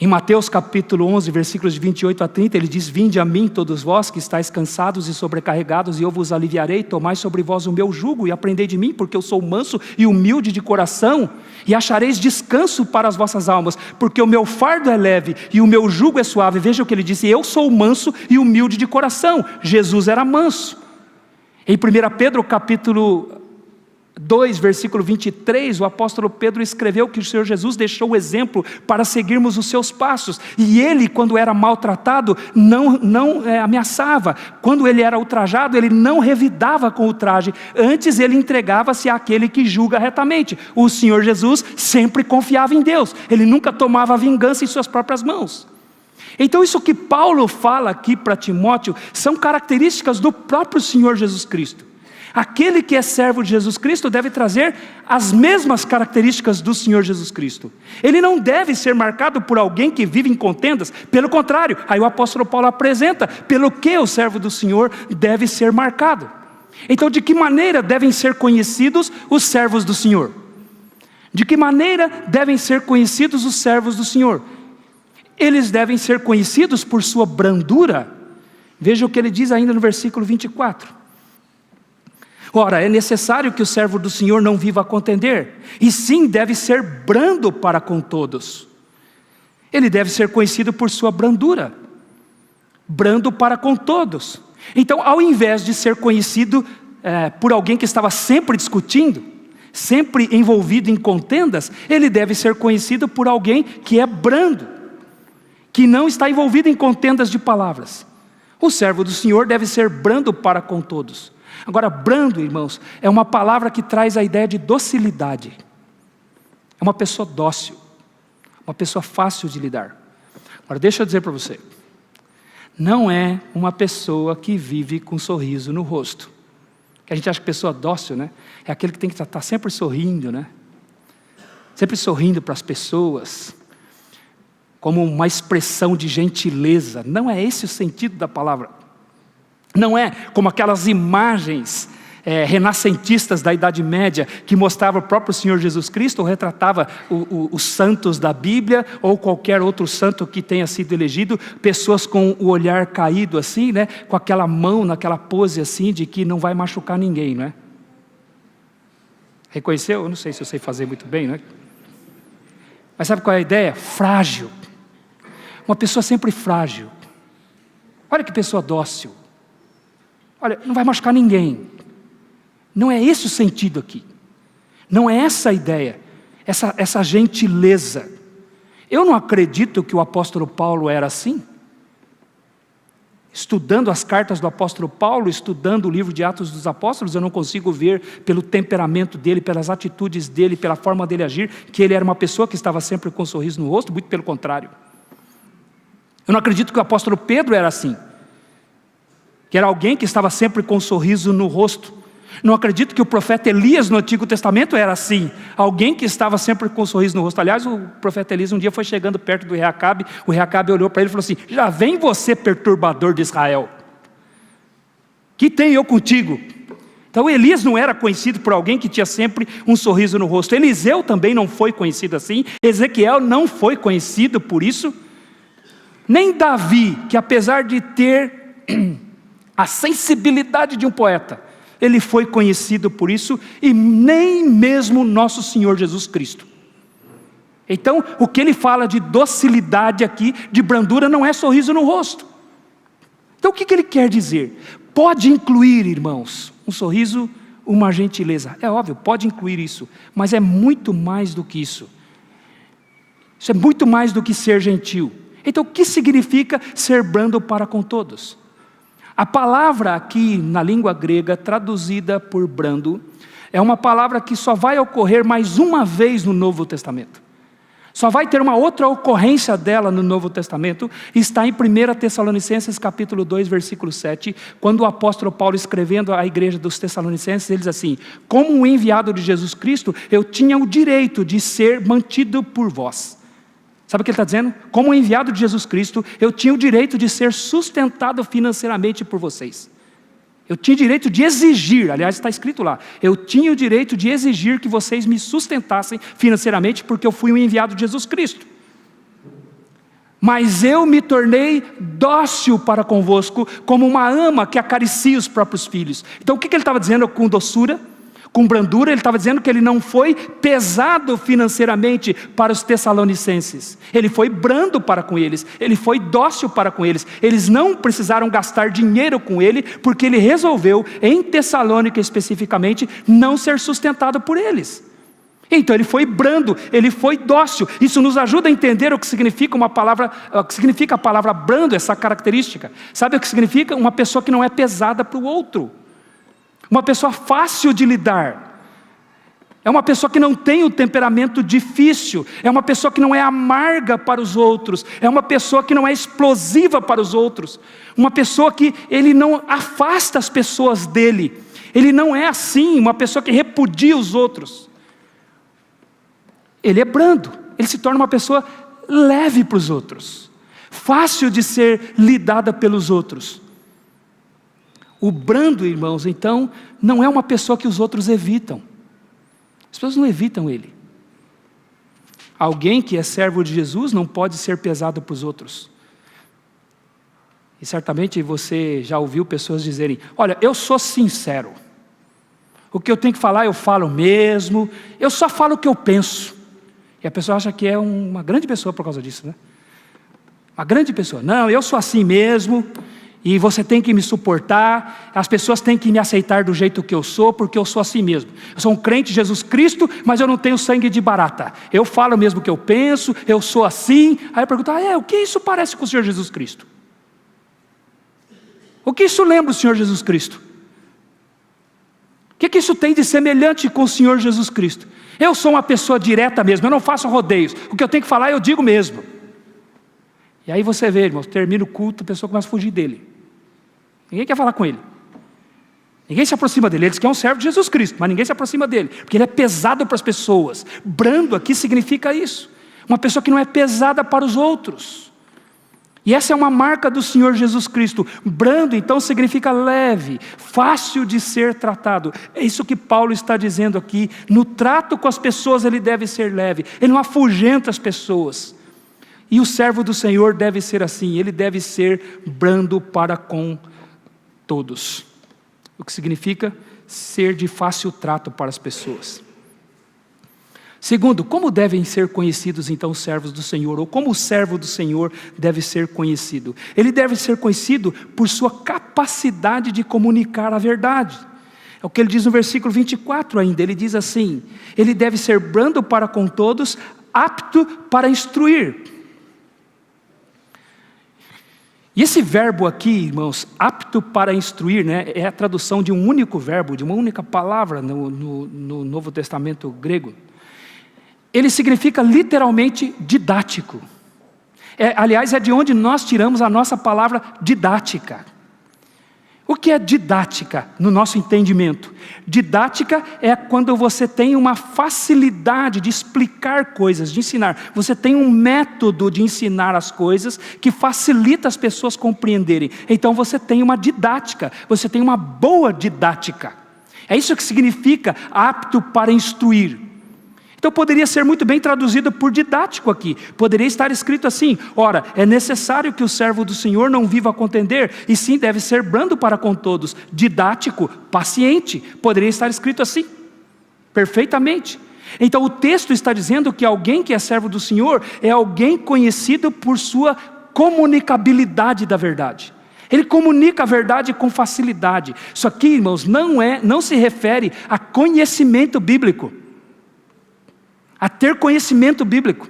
S1: Em Mateus capítulo 11, versículos de 28 a 30, ele diz: Vinde a mim todos vós que estáis cansados e sobrecarregados, e eu vos aliviarei. Tomai sobre vós o meu jugo e aprendei de mim, porque eu sou manso e humilde de coração, e achareis descanso para as vossas almas, porque o meu fardo é leve e o meu jugo é suave. Veja o que ele disse: eu sou manso e humilde de coração. Jesus era manso. Em 1 Pedro capítulo 2, versículo 23, o apóstolo Pedro escreveu que o Senhor Jesus deixou o exemplo para seguirmos os seus passos, e ele, quando era maltratado, não ameaçava, quando ele era ultrajado, ele não revidava com ultraje, antes ele entregava-se àquele que julga retamente. O Senhor Jesus sempre confiava em Deus, ele nunca tomava vingança em suas próprias mãos. Então isso que Paulo fala aqui para Timóteo, são características do próprio Senhor Jesus Cristo. Aquele que é servo de Jesus Cristo deve trazer as mesmas características do Senhor Jesus Cristo. Ele não deve ser marcado por alguém que vive em contendas, pelo contrário, aí o apóstolo Paulo apresenta pelo que o servo do Senhor deve ser marcado. Então, de que maneira devem ser conhecidos os servos do Senhor? De que maneira devem ser conhecidos os servos do Senhor? Eles devem ser conhecidos por sua brandura. Veja o que ele diz ainda no versículo 24. Ora, é necessário que o servo do Senhor não viva a contender, e sim deve ser brando para com todos. Ele deve ser conhecido por sua brandura. Brando para com todos. Então, ao invés de ser conhecido por alguém que estava sempre discutindo, sempre envolvido em contendas, ele deve ser conhecido por alguém que é brando, que não está envolvido em contendas de palavras. O servo do Senhor deve ser brando para com todos. Agora, brando, irmãos, é uma palavra que traz a ideia de docilidade. É uma pessoa dócil, uma pessoa fácil de lidar. Agora, deixa eu dizer para você, não é uma pessoa que vive com um sorriso no rosto. Que a gente acha que pessoa dócil, né? É aquele que tem que estar sempre sorrindo, né? Sempre sorrindo para as pessoas, como uma expressão de gentileza. Não é esse o sentido da palavra. Não é como aquelas imagens renascentistas da Idade Média, que mostrava o próprio Senhor Jesus Cristo, ou retratava os santos da Bíblia, ou qualquer outro santo que tenha sido elegido, pessoas com o olhar caído assim, né? Com aquela mão naquela pose assim, de que não vai machucar ninguém, não é? Reconheceu? Eu não sei se eu sei fazer muito bem, não é? Mas sabe qual é a ideia? Frágil. Uma pessoa sempre frágil. Olha que pessoa dócil. Olha, não vai machucar ninguém. Não é esse o sentido aqui. Não é essa a ideia. Essa gentileza. Eu não acredito que o apóstolo Paulo era assim. Estudando as cartas do apóstolo Paulo, estudando o livro de Atos dos Apóstolos, eu não consigo ver pelo temperamento dele, pelas atitudes dele, pela forma dele agir, que ele era uma pessoa que estava sempre com um sorriso no rosto, muito pelo contrário. Eu não acredito que o apóstolo Pedro era assim, que era alguém que estava sempre com um sorriso no rosto. Não acredito que o profeta Elias no Antigo Testamento era assim, alguém que estava sempre com um sorriso no rosto. Aliás, o profeta Elias um dia foi chegando perto do rei Acabe, o rei Acabe olhou para ele e falou assim: já vem você, perturbador de Israel, que tenho eu contigo? Então Elias não era conhecido por alguém que tinha sempre um sorriso no rosto. Eliseu também não foi conhecido assim, Ezequiel não foi conhecido por isso, nem Davi, que apesar de ter a sensibilidade de um poeta, ele foi conhecido por isso, e nem mesmo nosso Senhor Jesus Cristo. Então, o que ele fala de docilidade aqui, de brandura, não é sorriso no rosto. Então, o que ele quer dizer? Pode incluir, irmãos, um sorriso, uma gentileza. É óbvio, pode incluir isso, mas é muito mais do que isso. Isso é muito mais do que ser gentil. Então, o que significa ser brando para com todos? A palavra aqui na língua grega, traduzida por brando, é uma palavra que só vai ocorrer mais uma vez no Novo Testamento. Só vai ter uma outra ocorrência dela no Novo Testamento, está em 1 Tessalonicenses capítulo 2, versículo 7, quando o apóstolo Paulo, escrevendo à igreja dos Tessalonicenses, ele diz assim: como um enviado de Jesus Cristo, eu tinha o direito de ser mantido por vós. Sabe o que ele está dizendo? Como enviado de Jesus Cristo, eu tinha o direito de ser sustentado financeiramente por vocês. Eu tinha o direito de exigir, aliás está escrito lá, eu tinha o direito de exigir que vocês me sustentassem financeiramente, porque eu fui um enviado de Jesus Cristo. Mas eu me tornei dócil para convosco, como uma ama que acaricia os próprios filhos. Então o que ele estava dizendo com doçura? Com brandura, ele estava dizendo que ele não foi pesado financeiramente para os tessalonicenses. Ele foi brando para com eles, ele foi dócil para com eles. Eles não precisaram gastar dinheiro com ele, porque ele resolveu, em Tessalônica especificamente, não ser sustentado por eles. Então ele foi brando, ele foi dócil. Isso nos ajuda a entender o que significa o que significa a palavra brando, essa característica. Sabe o que significa? Uma pessoa que não é pesada para o outro. Uma pessoa fácil de lidar. É uma pessoa que não tem o temperamento difícil. É uma pessoa que não é amarga para os outros. É uma pessoa que não é explosiva para os outros. Uma pessoa que ele não afasta as pessoas dele. Ele não é assim, uma pessoa que repudia os outros. Ele é brando. Ele se torna uma pessoa leve para os outros. Fácil de ser lidada pelos outros. O brando, irmãos, então, não é uma pessoa que os outros evitam. As pessoas não evitam ele. Alguém que é servo de Jesus não pode ser pesado para os outros. E certamente você já ouviu pessoas dizerem: olha, eu sou sincero. O que eu tenho que falar, eu falo mesmo. Eu só falo o que eu penso. E a pessoa acha que é uma grande pessoa por causa disso, né? Uma grande pessoa. Não, eu sou assim mesmo. E você tem que me suportar. As pessoas têm que me aceitar do jeito que eu sou, porque eu sou assim mesmo. Eu sou um crente de Jesus Cristo, mas eu não tenho sangue de barata. Eu falo mesmo o que eu penso, eu sou assim. Aí eu pergunto: o que isso parece com o Senhor Jesus Cristo? O que isso lembra o Senhor Jesus Cristo? O que isso tem de semelhante com o Senhor Jesus Cristo? Eu sou uma pessoa direta mesmo, eu não faço rodeios. O que eu tenho que falar, eu digo mesmo. E aí você vê, irmãos, termina o culto, a pessoa começa a fugir dele. Ninguém quer falar com ele. Ninguém se aproxima dele. Ele diz que é um servo de Jesus Cristo, mas ninguém se aproxima dele, porque ele é pesado para as pessoas. Brando aqui significa isso. Uma pessoa que não é pesada para os outros. E essa é uma marca do Senhor Jesus Cristo. Brando, então, significa leve, fácil de ser tratado. É isso que Paulo está dizendo aqui. No trato com as pessoas ele deve ser leve. Ele não afugenta as pessoas. E o servo do Senhor deve ser assim. Ele deve ser brando para com todos. O que significa ser de fácil trato para as pessoas. Segundo, como devem ser conhecidos então os servos do Senhor? Ou como o servo do Senhor deve ser conhecido? Ele deve ser conhecido por sua capacidade de comunicar a verdade. É o que ele diz no versículo 24 ainda. Ele diz assim: ele deve ser brando para com todos, apto para instruir. E esse verbo aqui, irmãos, apto para instruir, né, é a tradução de um único verbo, de uma única palavra no Novo Testamento grego. Ele significa literalmente didático. Aliás, é de onde nós tiramos a nossa palavra didática. O que é didática no nosso entendimento? Didática é quando você tem uma facilidade de explicar coisas, de ensinar. Você tem um método de ensinar as coisas que facilita as pessoas compreenderem. Então você tem uma didática, você tem uma boa didática. É isso que significa apto para instruir. Então poderia ser muito bem traduzido por didático aqui. Poderia estar escrito assim: ora, é necessário que o servo do Senhor não viva a contender, e sim deve ser brando para com todos, didático, paciente. Poderia estar escrito assim, perfeitamente. Então o texto está dizendo que alguém que é servo do Senhor é alguém conhecido por sua comunicabilidade da verdade. Ele comunica a verdade com facilidade. Isso aqui, irmãos, não se refere a conhecimento bíblico, a ter conhecimento bíblico.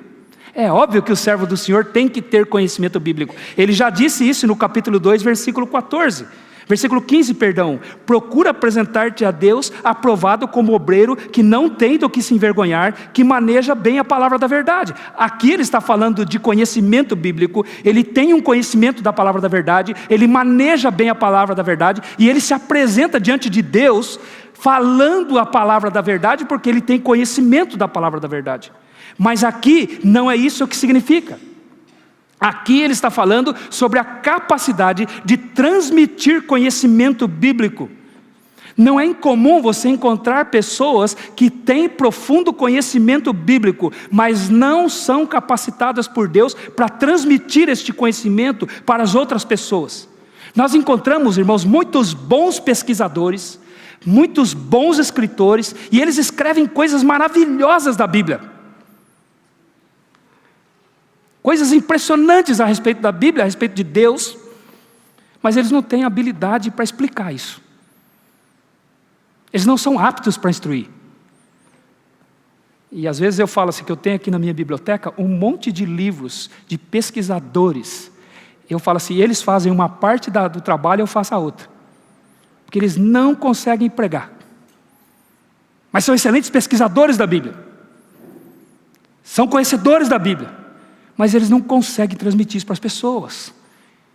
S1: É óbvio que o servo do Senhor tem que ter conhecimento bíblico. Ele já disse isso no capítulo 2, versículo 14. Versículo 15, perdão. Procura apresentar-te a Deus aprovado como obreiro que não tem do que se envergonhar, que maneja bem a palavra da verdade. Aqui ele está falando de conhecimento bíblico. Ele tem um conhecimento da palavra da verdade, ele maneja bem a palavra da verdade, e ele se apresenta diante de Deus falando a palavra da verdade, porque ele tem conhecimento da palavra da verdade. Mas aqui não é isso que significa. Aqui ele está falando sobre a capacidade de transmitir conhecimento bíblico. Não é incomum você encontrar pessoas que têm profundo conhecimento bíblico, mas não são capacitadas por Deus para transmitir este conhecimento para as outras pessoas. Nós encontramos, irmãos, muitos bons pesquisadores, muitos bons escritores, e eles escrevem coisas maravilhosas da Bíblia. Coisas impressionantes a respeito da Bíblia, a respeito de Deus, mas eles não têm habilidade para explicar isso. Eles não são aptos para instruir. E às vezes eu falo assim, que eu tenho aqui na minha biblioteca um monte de livros de pesquisadores. Eu falo assim, eles fazem uma parte do trabalho, eu faço a outra. Porque eles não conseguem pregar. Mas são excelentes pesquisadores da Bíblia. São conhecedores da Bíblia. Mas eles não conseguem transmitir isso para as pessoas.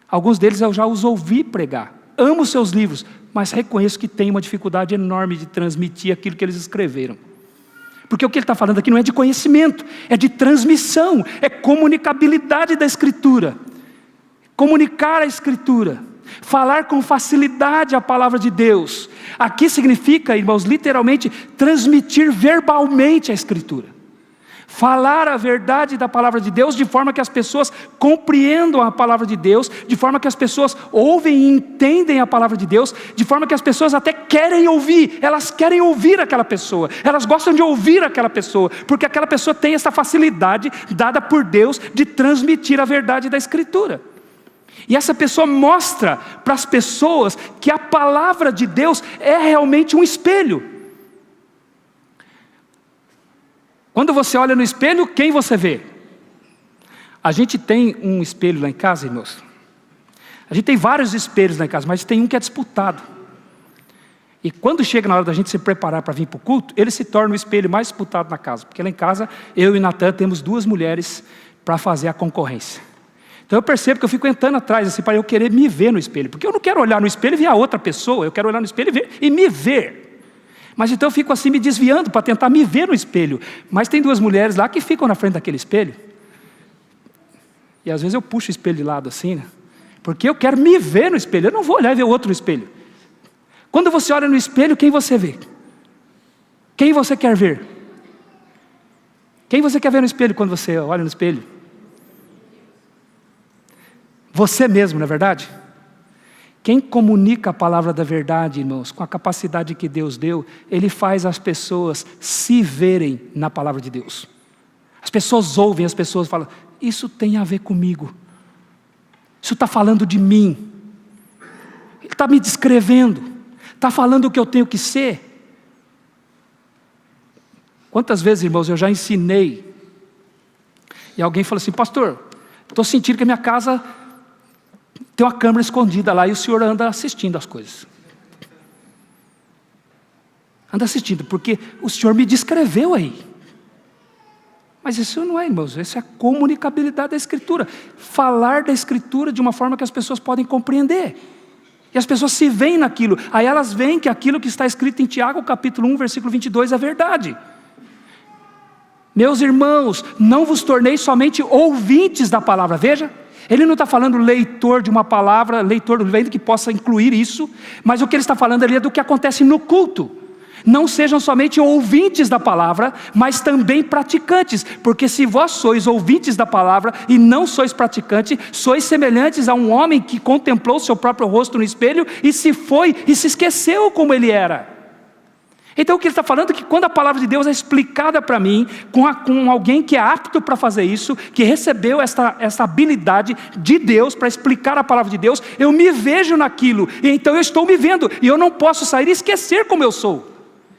S1: Alguns deles eu já os ouvi pregar. Amo seus livros, mas reconheço que tem uma dificuldade enorme de transmitir aquilo que eles escreveram. Porque o que ele está falando aqui não é de conhecimento, é de transmissão, é comunicabilidade da Escritura. Comunicar a Escritura. Falar com facilidade a palavra de Deus. Aqui significa, irmãos, literalmente transmitir verbalmente a Escritura. Falar a verdade da palavra de Deus de forma que as pessoas compreendam a palavra de Deus, de forma que as pessoas ouvem e entendem a palavra de Deus, de forma que as pessoas até querem ouvir, elas querem ouvir aquela pessoa, elas gostam de ouvir aquela pessoa, porque aquela pessoa tem essa facilidade dada por Deus de transmitir a verdade da Escritura. E essa pessoa mostra para as pessoas que a palavra de Deus é realmente um espelho. Quando você olha no espelho, quem você vê? A gente tem um espelho lá em casa, irmãos. A gente tem vários espelhos lá em casa, mas tem um que é disputado. E quando chega na hora da gente se preparar para vir para o culto, ele se torna o espelho mais disputado na casa. Porque lá em casa, eu e Natan temos 2 mulheres para fazer a concorrência. Então eu percebo que eu fico entrando atrás, assim, para eu querer me ver no espelho. Porque eu não quero olhar no espelho e ver a outra pessoa, eu quero olhar no espelho e me ver. Mas então eu fico assim me desviando para tentar me ver no espelho. Mas tem 2 mulheres lá que ficam na frente daquele espelho. E às vezes eu puxo o espelho de lado assim, né? Porque eu quero me ver no espelho, eu não vou olhar e ver o outro no espelho. Quando você olha no espelho, quem você vê? Quem você quer ver? Quem você quer ver no espelho quando você olha no espelho? Você mesmo, não é verdade? Quem comunica a palavra da verdade, irmãos, com a capacidade que Deus deu, ele faz as pessoas se verem na palavra de Deus. As pessoas ouvem, as pessoas falam, isso tem a ver comigo. Isso está falando de mim. Ele está me descrevendo. Está falando o que eu tenho que ser. Quantas vezes, irmãos, eu já ensinei. E alguém falou assim, pastor, estou sentindo que a minha casa tem uma câmera escondida lá e o senhor anda assistindo as coisas. Anda assistindo, porque o senhor me descreveu aí. Mas isso não é, irmãos, isso é a comunicabilidade da Escritura. Falar da Escritura de uma forma que as pessoas podem compreender. E as pessoas se veem naquilo. Aí elas veem que aquilo que está escrito em Tiago, capítulo 1, versículo 22, é verdade. Meus irmãos, não vos tornei somente ouvintes da palavra. Veja. Ele não está falando leitor de uma palavra, leitor do livro que possa incluir isso, mas o que ele está falando ali é do que acontece no culto. Não sejam somente ouvintes da palavra, mas também praticantes, porque se vós sois ouvintes da palavra e não sois praticantes, sois semelhantes a um homem que contemplou seu próprio rosto no espelho e se foi e se esqueceu como ele era. Então o que ele está falando é que quando a palavra de Deus é explicada para mim, com alguém que é apto para fazer isso, que recebeu essa habilidade de Deus para explicar a palavra de Deus, eu me vejo naquilo, e então eu estou me vendo, e eu não posso sair e esquecer como eu sou.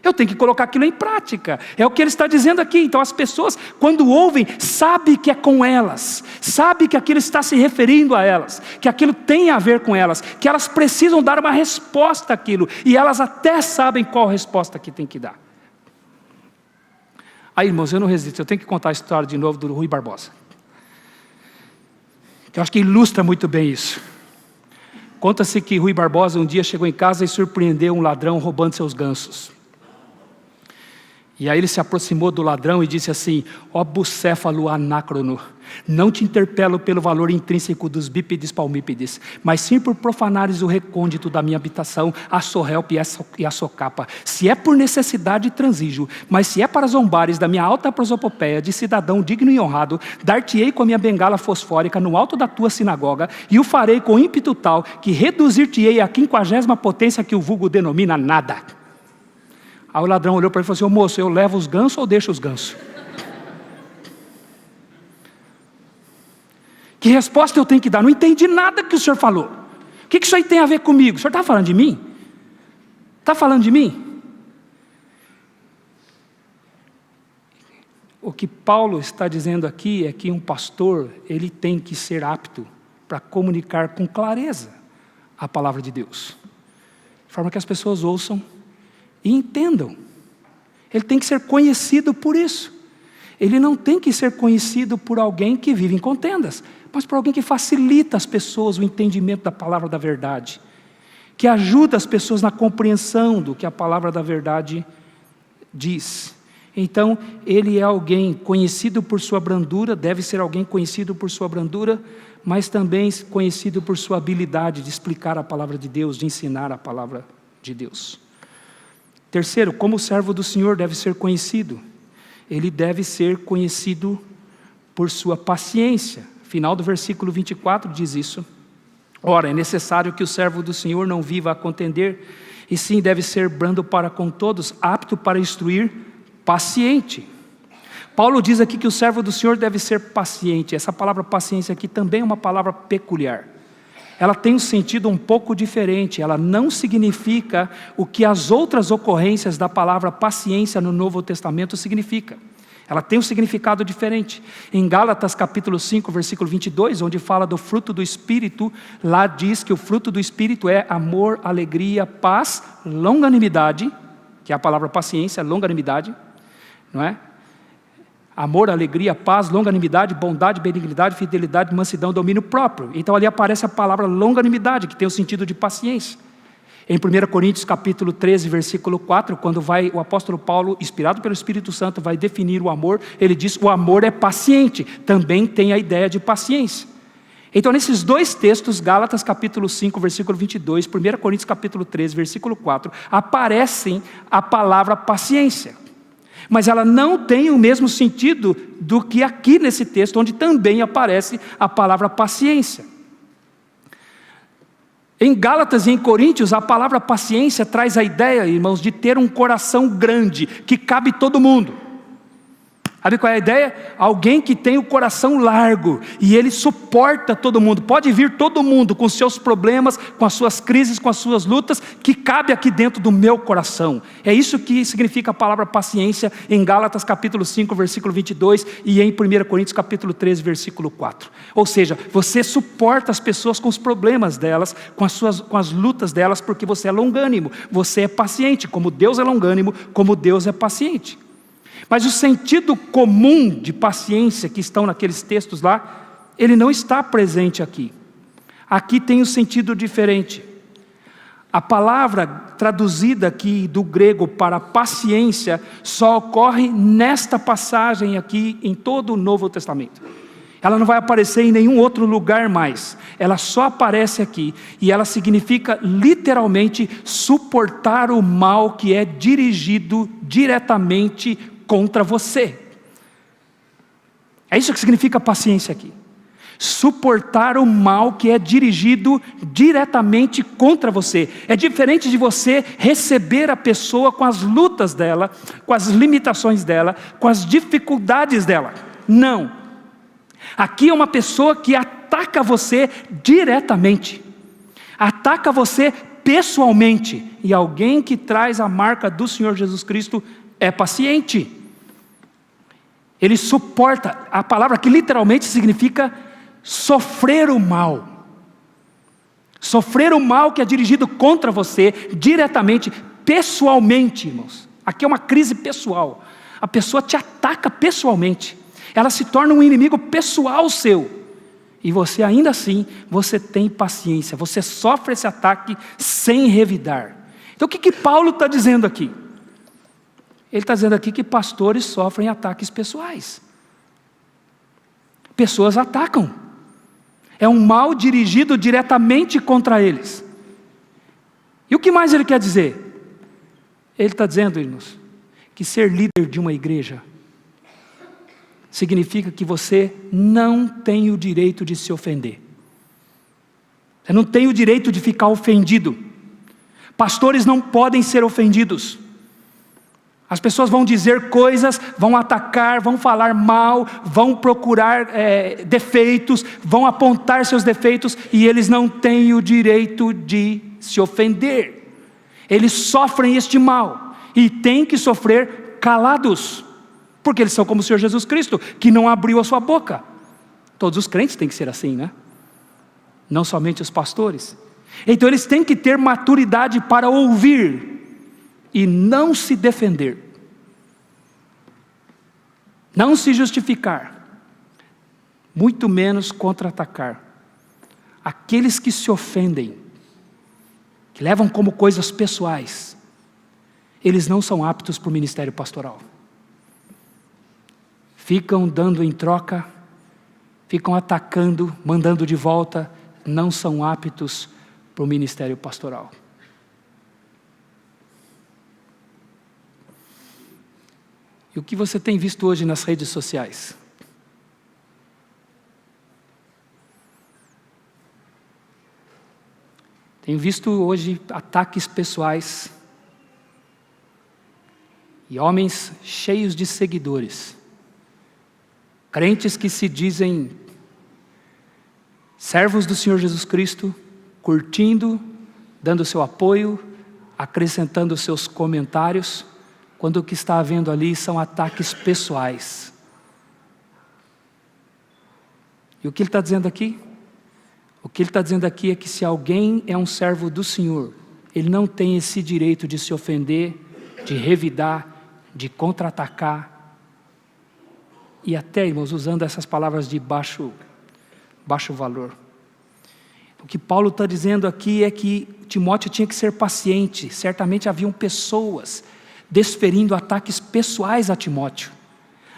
S1: Eu tenho que colocar aquilo em prática. É o que ele está dizendo aqui. Então as pessoas, quando ouvem, sabem que é com elas, sabem que aquilo está se referindo a elas, que aquilo tem a ver com elas, que elas precisam dar uma resposta àquilo, e elas até sabem qual resposta que tem que dar. Aí, irmãos, eu não resisto, eu tenho que contar a história de novo do Rui Barbosa, que eu acho que ilustra muito bem isso. Conta-se que Rui Barbosa um dia chegou em casa e surpreendeu um ladrão roubando seus gansos. E aí ele se aproximou do ladrão e disse assim: ó bucéfalo anácrono, não te interpelo pelo valor intrínseco dos bípedes palmípedes, mas sim por profanares o recôndito da minha habitação, a sorrelpe e a socapa. Se é por necessidade, transijo, mas se é para zombares da minha alta prosopopeia de cidadão digno e honrado, dar-te-ei com a minha bengala fosfórica no alto da tua sinagoga, e o farei com ímpeto tal, que reduzir-te-ei à 50ª potência que o vulgo denomina nada. Aí o ladrão olhou para ele e falou assim: ô moço, eu levo os gansos ou deixo os gansos? Que resposta eu tenho que dar? Não entendi nada que o senhor falou. O que isso aí tem a ver comigo? O senhor está falando de mim? Está falando de mim? O que Paulo está dizendo aqui é que um pastor, ele tem que ser apto para comunicar com clareza a palavra de Deus, de forma que as pessoas ouçam e entendam. Ele tem que ser conhecido por isso. Ele não tem que ser conhecido por alguém que vive em contendas, mas por alguém que facilita às pessoas o entendimento da palavra da verdade, que ajuda as pessoas na compreensão do que a palavra da verdade diz. Então, ele é alguém conhecido por sua brandura, deve ser alguém conhecido por sua brandura, mas também conhecido por sua habilidade de explicar a palavra de Deus, de ensinar a palavra de Deus. Terceiro, como servo do Senhor deve ser conhecido. ele deve ser conhecido por sua paciência. Final do versículo 24 diz isso. Ora, é necessário que o servo do Senhor não viva a contender, e sim deve ser brando para com todos, apto para instruir, paciente. Paulo diz aqui que o servo do Senhor deve ser paciente. Essa palavra paciência aqui também é uma palavra peculiar. Ela tem um sentido um pouco diferente. Ela não significa o que as outras ocorrências da palavra paciência no Novo Testamento significa. Ela tem um significado diferente. Em Gálatas capítulo 5, versículo 22, onde fala do fruto do Espírito, lá diz que o fruto do Espírito é amor, alegria, paz, longanimidade, que é a palavra paciência, longanimidade, não é? Amor, alegria, paz, longanimidade, bondade, benignidade, fidelidade, mansidão, domínio próprio. Então ali aparece a palavra longanimidade, que tem o sentido de paciência. Em 1 Coríntios capítulo 13, versículo 4, quando o apóstolo Paulo, inspirado pelo Espírito Santo, vai definir o amor, ele diz: o amor é paciente, também tem a ideia de paciência. Então nesses dois textos, Gálatas capítulo 5, versículo 22, 1 Coríntios capítulo 13, versículo 4, aparecem a palavra paciência. Mas ela não tem o mesmo sentido do que aqui nesse texto, onde também aparece a palavra paciência. Em Gálatas e em Coríntios, a palavra paciência traz a ideia, irmãos, de ter um coração grande, que cabe todo mundo. Sabe qual é a ideia? Alguém que tem o coração largo, e ele suporta todo mundo. Pode vir todo mundo com seus problemas, com as suas crises, com as suas lutas, que cabe aqui dentro do meu coração. É isso que significa a palavra paciência em Gálatas capítulo 5, versículo 22, e em 1 Coríntios capítulo 13, versículo 4. Ou seja, você suporta as pessoas com os problemas delas, com as lutas delas, porque você é longânimo, você é paciente, como Deus é longânimo, como Deus é paciente. Mas o sentido comum de paciência que estão naqueles textos lá, ele não está presente aqui. Aqui tem um sentido diferente. A palavra traduzida aqui do grego para paciência só ocorre nesta passagem aqui em todo o Novo Testamento. Ela não vai aparecer em nenhum outro lugar mais. Ela só aparece aqui. E ela significa literalmente suportar o mal que é dirigido diretamente contra você. É isso que significa paciência aqui. Suportar o mal que é dirigido diretamente contra você. É diferente de você receber a pessoa com as lutas dela, com as limitações dela, com as dificuldades dela. Não. Aqui é uma pessoa que ataca você diretamente. Ataca você pessoalmente. E alguém que traz a marca do Senhor Jesus Cristo é paciente. Ele suporta. A palavra que literalmente significa sofrer o mal. Sofrer o mal que é dirigido contra você, diretamente, pessoalmente, irmãos. Aqui é uma crise pessoal. A pessoa te ataca pessoalmente. Ela se torna um inimigo pessoal seu. E você ainda assim, você tem paciência. Você sofre esse ataque sem revidar. Então o que Paulo está dizendo aqui? Ele está dizendo aqui que pastores sofrem ataques pessoais. Pessoas atacam. É um mal dirigido diretamente contra eles. E o que mais ele quer dizer? Ele está dizendo, irmãos, que ser líder de uma igreja significa que você não tem o direito de se ofender. Você não tem o direito de ficar ofendido. Pastores não podem ser ofendidos. As pessoas vão dizer coisas, vão atacar, vão falar mal, vão procurar defeitos, vão apontar seus defeitos, e eles não têm o direito de se ofender. Eles sofrem este mal, e têm que sofrer calados, porque eles são como o Senhor Jesus Cristo, que não abriu a sua boca. Todos os crentes têm que ser assim, né? Não somente os pastores. Então eles têm que ter maturidade para ouvir e não se defender, não se justificar, muito menos contra-atacar. Aqueles que se ofendem, que levam como coisas pessoais, eles não são aptos para o ministério pastoral. Ficam dando em troca, ficam atacando, mandando de volta, não são aptos para o ministério pastoral. E o que você tem visto hoje nas redes sociais? Tenho visto hoje ataques pessoais e homens cheios de seguidores, crentes que se dizem servos do Senhor Jesus Cristo, curtindo, dando seu apoio, acrescentando seus comentários, quando o que está havendo ali são ataques pessoais. E o que ele está dizendo aqui? O que ele está dizendo aqui é que se alguém é um servo do Senhor, ele não tem esse direito de se ofender, de revidar, de contra-atacar. E até, irmãos, usando essas palavras de baixo valor. O que Paulo está dizendo aqui é que Timóteo tinha que ser paciente. Certamente haviam pessoas desferindo ataques pessoais a Timóteo,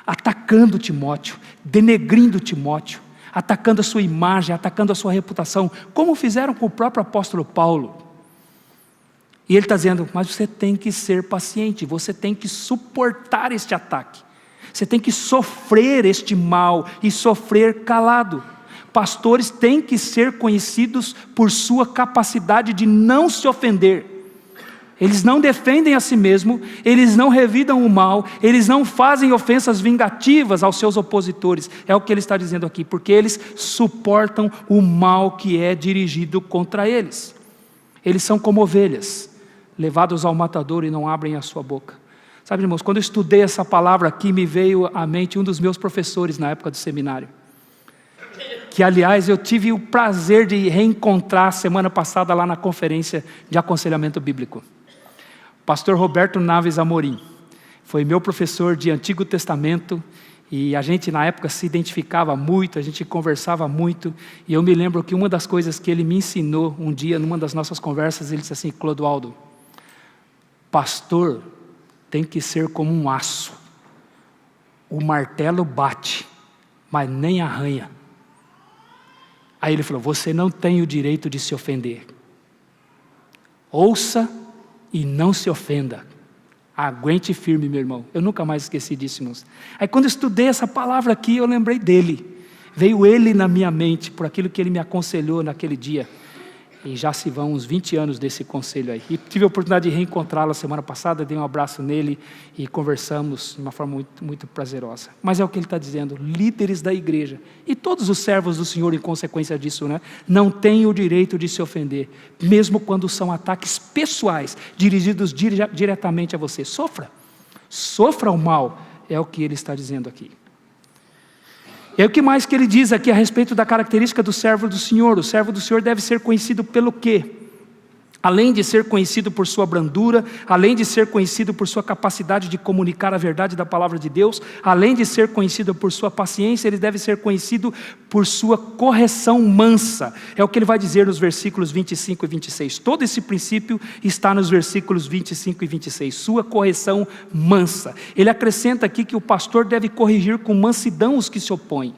S1: atacando Timóteo, denegrindo Timóteo, atacando a sua imagem, atacando a sua reputação, como fizeram com o próprio apóstolo Paulo. E ele está dizendo, mas você tem que ser paciente, você tem que suportar este ataque, você tem que sofrer este mal e sofrer calado. Pastores têm que ser conhecidos por sua capacidade de não se ofender. Eles não defendem a si mesmos, eles não revidam o mal, eles não fazem ofensas vingativas aos seus opositores. É o que ele está dizendo aqui, porque eles suportam o mal que é dirigido contra eles. Eles são como ovelhas, levados ao matadouro e não abrem a sua boca. Sabe, irmãos, quando eu estudei essa palavra aqui, me veio à mente um dos meus professores na época do seminário, que aliás eu tive o prazer de reencontrar semana passada lá na conferência de aconselhamento bíblico. Pastor Roberto Naves Amorim, foi meu professor de Antigo Testamento, e a gente na época se identificava muito, a gente conversava muito, e eu me lembro que uma das coisas que ele me ensinou um dia, numa das nossas conversas, ele disse assim, Clodoaldo, pastor tem que ser como um aço, o martelo bate, mas nem arranha. Aí ele falou, você não tem o direito de se ofender, ouça e não se ofenda. Aguente firme, meu irmão. Eu nunca mais esqueci disso, irmãos. Aí quando eu estudei essa palavra aqui, eu lembrei dele. Veio ele na minha mente, por aquilo que ele me aconselhou naquele dia. E já se vão uns 20 anos desse conselho aí. E tive a oportunidade de reencontrá-lo semana passada, dei um abraço nele e conversamos de uma forma muito, muito prazerosa. Mas é o que ele está dizendo, líderes da igreja, e todos os servos do Senhor em consequência disso, né, não têm o direito de se ofender, mesmo quando são ataques pessoais, dirigidos diretamente a você. Sofra o mal, é o que ele está dizendo aqui. E aí o que mais que ele diz aqui a respeito da característica do servo do Senhor? O servo do Senhor deve ser conhecido pelo quê? Além de ser conhecido por sua brandura, além de ser conhecido por sua capacidade de comunicar a verdade da palavra de Deus, além de ser conhecido por sua paciência, ele deve ser conhecido por sua correção mansa. É o que ele vai dizer nos versículos 25 e 26. Todo esse princípio está nos versículos 25 e 26. Sua correção mansa. Ele acrescenta aqui que o pastor deve corrigir com mansidão os que se opõem.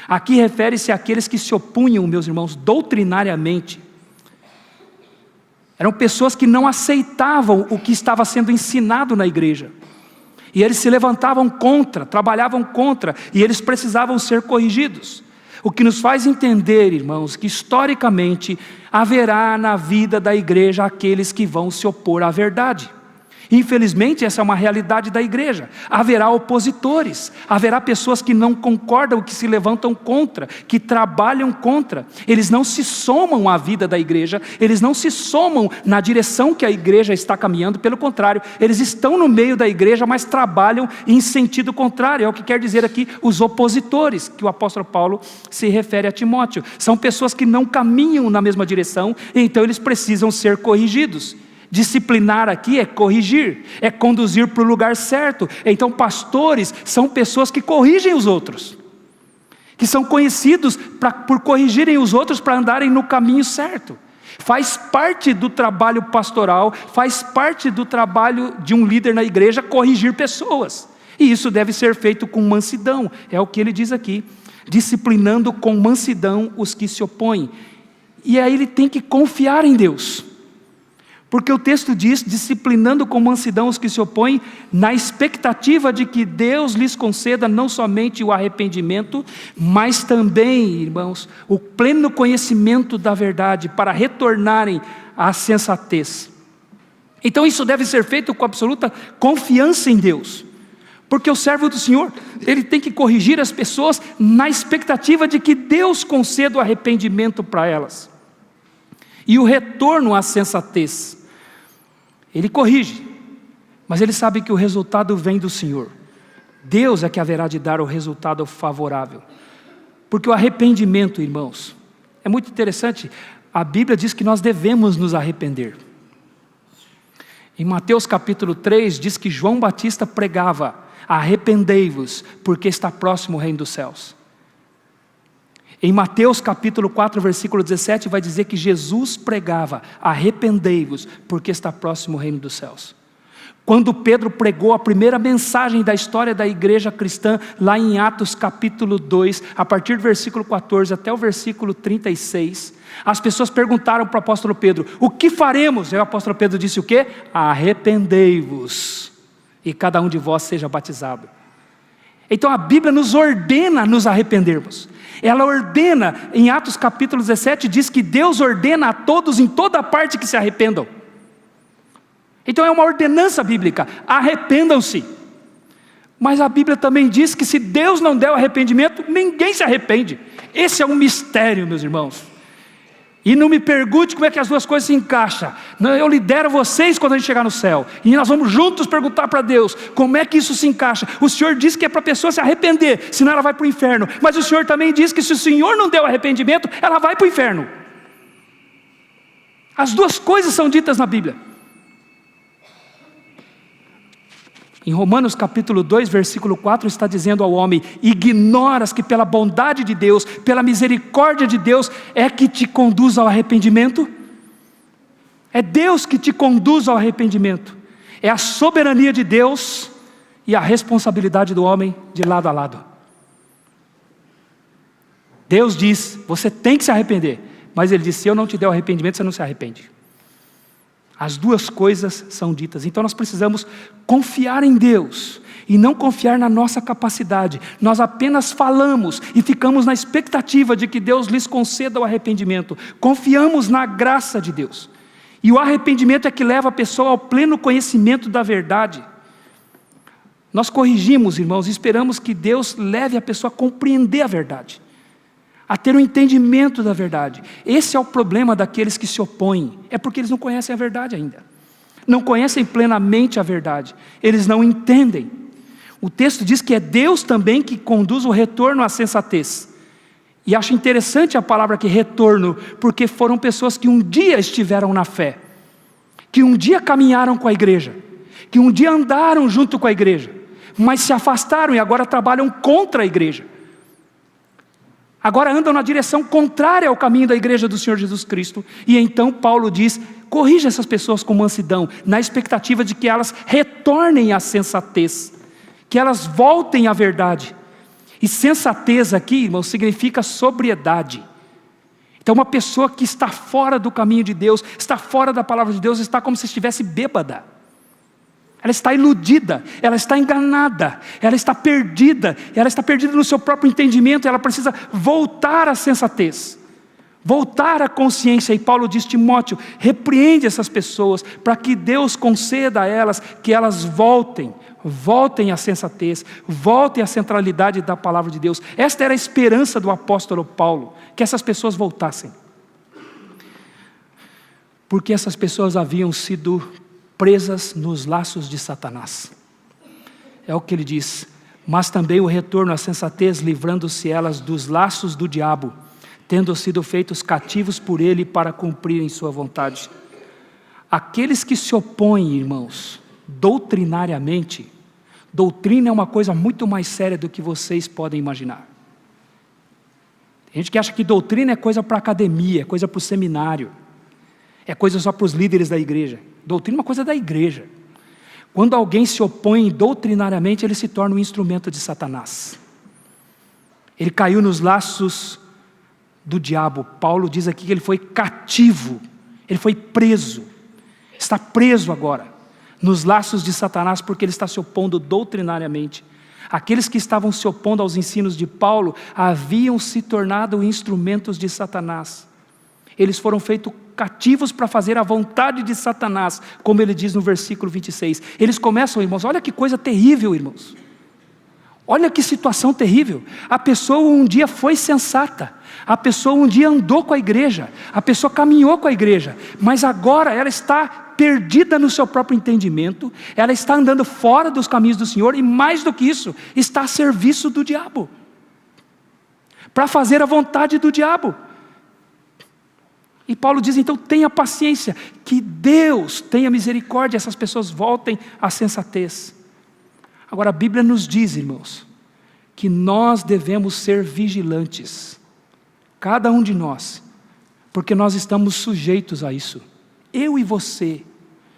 S1: Aqui refere-se àqueles que se opunham, meus irmãos, doutrinariamente. Eram pessoas que não aceitavam o que estava sendo ensinado na igreja. E eles se levantavam contra, trabalhavam contra, e eles precisavam ser corrigidos. O que nos faz entender, irmãos, que historicamente haverá na vida da igreja aqueles que vão se opor à verdade. Infelizmente, essa é uma realidade da igreja. Haverá opositores, haverá pessoas que não concordam, que se levantam contra, que trabalham contra. Eles não se somam à vida da igreja, eles não se somam na direção que a igreja está caminhando, pelo contrário, eles estão no meio da igreja, mas trabalham em sentido contrário. É o que quer dizer aqui os opositores, que o apóstolo Paulo se refere a Timóteo. São pessoas que não caminham na mesma direção, então eles precisam ser corrigidos. Disciplinar aqui é corrigir, é conduzir para o lugar certo. Então pastores são pessoas que corrigem os outros, que são conhecidos por corrigirem os outros para andarem no caminho certo. Faz parte do trabalho pastoral, faz parte do trabalho de um líder na igreja corrigir pessoas. E isso deve ser feito com mansidão, é o que ele diz aqui, disciplinando com mansidão os que se opõem. E aí ele tem que confiar em Deus. Porque o texto diz, disciplinando com mansidão os que se opõem, na expectativa de que Deus lhes conceda não somente o arrependimento, mas também, irmãos, o pleno conhecimento da verdade, para retornarem à sensatez. Então isso deve ser feito com absoluta confiança em Deus. Porque o servo do Senhor, ele tem que corrigir as pessoas na expectativa de que Deus conceda o arrependimento para elas. E o retorno à sensatez. Ele corrige, mas ele sabe que o resultado vem do Senhor. Deus é que haverá de dar o resultado favorável. Porque o arrependimento, irmãos, é muito interessante. A Bíblia diz que nós devemos nos arrepender. Em Mateus capítulo 3, diz que João Batista pregava: arrependei-vos, porque está próximo o reino dos céus. Em Mateus capítulo 4, versículo 17, vai dizer que Jesus pregava: arrependei-vos, porque está próximo o reino dos céus. Quando Pedro pregou a primeira mensagem da história da igreja cristã, lá em Atos capítulo 2, a partir do versículo 14 até o versículo 36, as pessoas perguntaram para o apóstolo Pedro: o que faremos? E o apóstolo Pedro disse o quê? Arrependei-vos, e cada um de vós seja batizado. Então a Bíblia nos ordena a nos arrependermos. Ela ordena, em Atos capítulo 17, diz que Deus ordena a todos em toda parte que se arrependam. Então é uma ordenança bíblica: arrependam-se. Mas a Bíblia também diz que se Deus não der o arrependimento, ninguém se arrepende. Esse é um mistério, meus irmãos. E não me pergunte como é que as duas coisas se encaixam. Eu lidero vocês quando a gente chegar no céu, e nós vamos juntos perguntar para Deus como é que isso se encaixa. O Senhor diz que é para a pessoa se arrepender, senão ela vai para o inferno. Mas o Senhor também diz que se o Senhor não der o arrependimento, ela vai para o inferno. As duas coisas são ditas na Bíblia. Em Romanos capítulo 2, versículo 4, está dizendo ao homem: ignoras que pela bondade de Deus, pela misericórdia de Deus, é que te conduz ao arrependimento? É Deus que te conduz ao arrependimento. É a soberania de Deus e a responsabilidade do homem de lado a lado. Deus diz: você tem que se arrepender. Mas Ele diz: se eu não te der o arrependimento, você não se arrepende. As duas coisas são ditas. Então nós precisamos confiar em Deus e não confiar na nossa capacidade. Nós apenas falamos e ficamos na expectativa de que Deus lhes conceda o arrependimento. Confiamos na graça de Deus. E o arrependimento é que leva a pessoa ao pleno conhecimento da verdade. Nós corrigimos, irmãos, e esperamos que Deus leve a pessoa a compreender a verdade, a ter um entendimento da verdade. Esse é o problema daqueles que se opõem, é porque eles não conhecem a verdade ainda, não conhecem plenamente a verdade, eles não entendem. O texto diz que é Deus também que conduz o retorno à sensatez, e acho interessante a palavra aqui, retorno, porque foram pessoas que um dia estiveram na fé, que um dia caminharam com a igreja, que um dia andaram junto com a igreja, mas se afastaram e agora trabalham contra a igreja. Agora andam na direção contrária ao caminho da igreja do Senhor Jesus Cristo. E então Paulo diz: corrija essas pessoas com mansidão, na expectativa de que elas retornem à sensatez, que elas voltem à verdade. E sensatez aqui, irmãos, significa sobriedade. Então uma pessoa que está fora do caminho de Deus, está fora da palavra de Deus, está como se estivesse bêbada. Ela está iludida, ela está enganada, ela está perdida no seu próprio entendimento. Ela precisa voltar à sensatez, voltar à consciência. E Paulo diz: Timóteo, repreende essas pessoas, para que Deus conceda a elas que elas voltem à sensatez, voltem à centralidade da palavra de Deus. Esta era a esperança do apóstolo Paulo, que essas pessoas voltassem, porque essas pessoas haviam sido presas nos laços de Satanás. É o que ele diz: mas também o retorno à sensatez, livrando-se elas dos laços do diabo, tendo sido feitos cativos por ele para cumprirem sua vontade. Aqueles que se opõem, irmãos, doutrinariamente, doutrina é uma coisa muito mais séria do que vocês podem imaginar. Tem gente que acha que doutrina é coisa para academia, é coisa para o seminário, é coisa só para os líderes da igreja. Doutrina é uma coisa da igreja. Quando alguém se opõe doutrinariamente, ele se torna um instrumento de Satanás. Ele caiu nos laços do diabo. Paulo diz aqui que ele foi cativo, ele foi preso. está preso agora nos laços de Satanás, porque ele está se opondo doutrinariamente. Aqueles que estavam se opondo aos ensinos de Paulo haviam se tornado instrumentos de Satanás. Eles foram feitos cativos para fazer a vontade de Satanás, como ele diz no versículo 26. Eles começam, irmãos, olha que coisa terrível, irmãos. Olha que situação terrível. A pessoa um dia foi sensata, a pessoa um dia andou com a igreja, a pessoa caminhou com a igreja, mas agora ela está perdida no seu próprio entendimento, ela está andando fora dos caminhos do Senhor, e mais do que isso, está a serviço do diabo, para fazer a vontade do diabo. E Paulo diz, então tenha paciência, que Deus tenha misericórdia, essas pessoas voltem à sensatez. Agora a Bíblia nos diz, irmãos, que nós devemos ser vigilantes, cada um de nós, porque nós estamos sujeitos a isso. Eu e você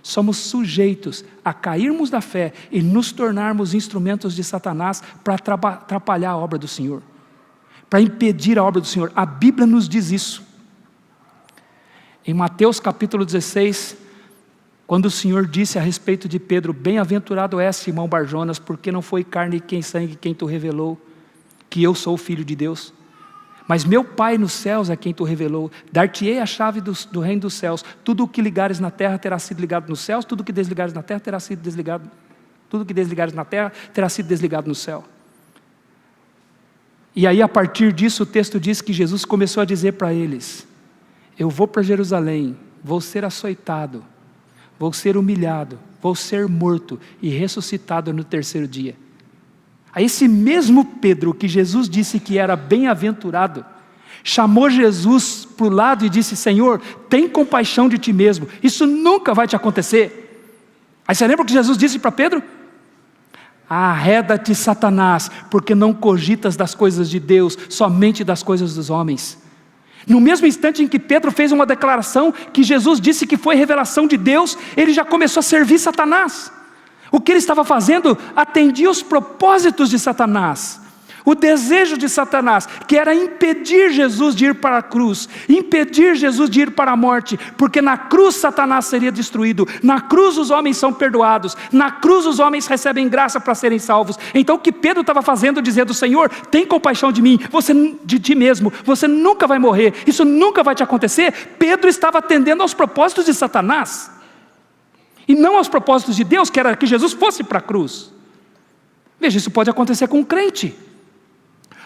S1: somos sujeitos a cairmos da fé e nos tornarmos instrumentos de Satanás para atrapalhar a obra do Senhor, para impedir a obra do Senhor. A Bíblia nos diz isso. Em Mateus capítulo 16, quando o Senhor disse a respeito de Pedro, bem-aventurado és, Simão Barjonas, porque não foi carne e sangue quem tu revelou, que eu sou o Filho de Deus, mas meu Pai nos céus é quem tu revelou. Dar-te-ei a chave do reino dos céus, tudo o que ligares na terra terá sido ligado nos céus, tudo o que desligares na terra terá sido desligado, tudo o que desligares na terra terá sido desligado no céu. E aí a partir disso o texto diz que Jesus começou a dizer para eles, eu vou para Jerusalém, vou ser açoitado, vou ser humilhado, vou ser morto e ressuscitado no terceiro dia. A esse mesmo Pedro que Jesus disse que era bem-aventurado, chamou Jesus para o lado e disse, Senhor, tem compaixão de ti mesmo, isso nunca vai te acontecer. Aí você lembra o que Jesus disse para Pedro? Arreda-te, Satanás, porque não cogitas das coisas de Deus, somente das coisas dos homens. No mesmo instante em que Pedro fez uma declaração que Jesus disse que foi revelação de Deus, ele já começou a servir Satanás. O que ele estava fazendo atendia os propósitos de Satanás, o desejo de Satanás, que era impedir Jesus de ir para a cruz, impedir Jesus de ir para a morte, porque na cruz Satanás seria destruído, na cruz os homens são perdoados, na cruz os homens recebem graça para serem salvos. Então o que Pedro estava fazendo, dizendo, Senhor, tem compaixão de mim, de ti mesmo, você nunca vai morrer, isso nunca vai te acontecer. Pedro estava atendendo aos propósitos de Satanás, e não aos propósitos de Deus, que era que Jesus fosse para a cruz. Veja, isso pode acontecer com um crente.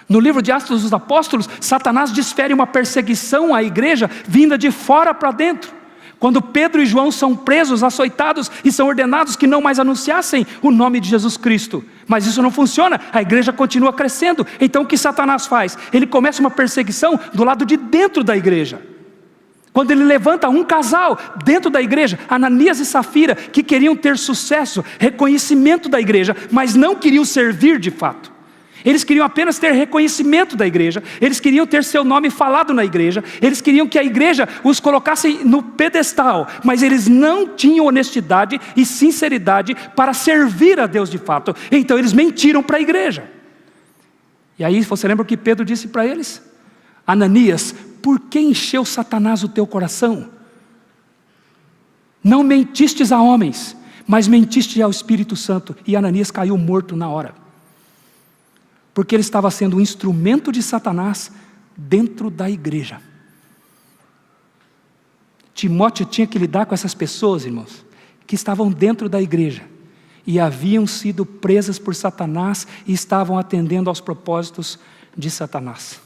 S1: No livro de Atos dos Apóstolos, Satanás desfere uma perseguição à igreja, vinda de fora para dentro. Quando Pedro e João são presos, açoitados, e são ordenados que não mais anunciassem o nome de Jesus Cristo. Mas isso não funciona, a igreja continua crescendo. Então o que Satanás faz? Ele começa uma perseguição do lado de dentro da igreja. Quando ele levanta um casal dentro da igreja, Ananias e Safira, que queriam ter sucesso, reconhecimento da igreja, mas não queriam servir de fato. Eles queriam apenas ter reconhecimento da igreja, eles queriam ter seu nome falado na igreja, eles queriam que a igreja os colocasse no pedestal, mas eles não tinham honestidade e sinceridade para servir a Deus de fato. Então eles mentiram para a igreja. E aí você lembra o que Pedro disse para eles? Ananias, por que encheu Satanás o teu coração? Não mentistes a homens, mas mentiste ao Espírito Santo. E Ananias caiu morto na hora, porque ele estava sendo um instrumento de Satanás dentro da igreja. Timóteo tinha que lidar com essas pessoas, irmãos, que estavam dentro da igreja e haviam sido presas por Satanás e estavam atendendo aos propósitos de Satanás.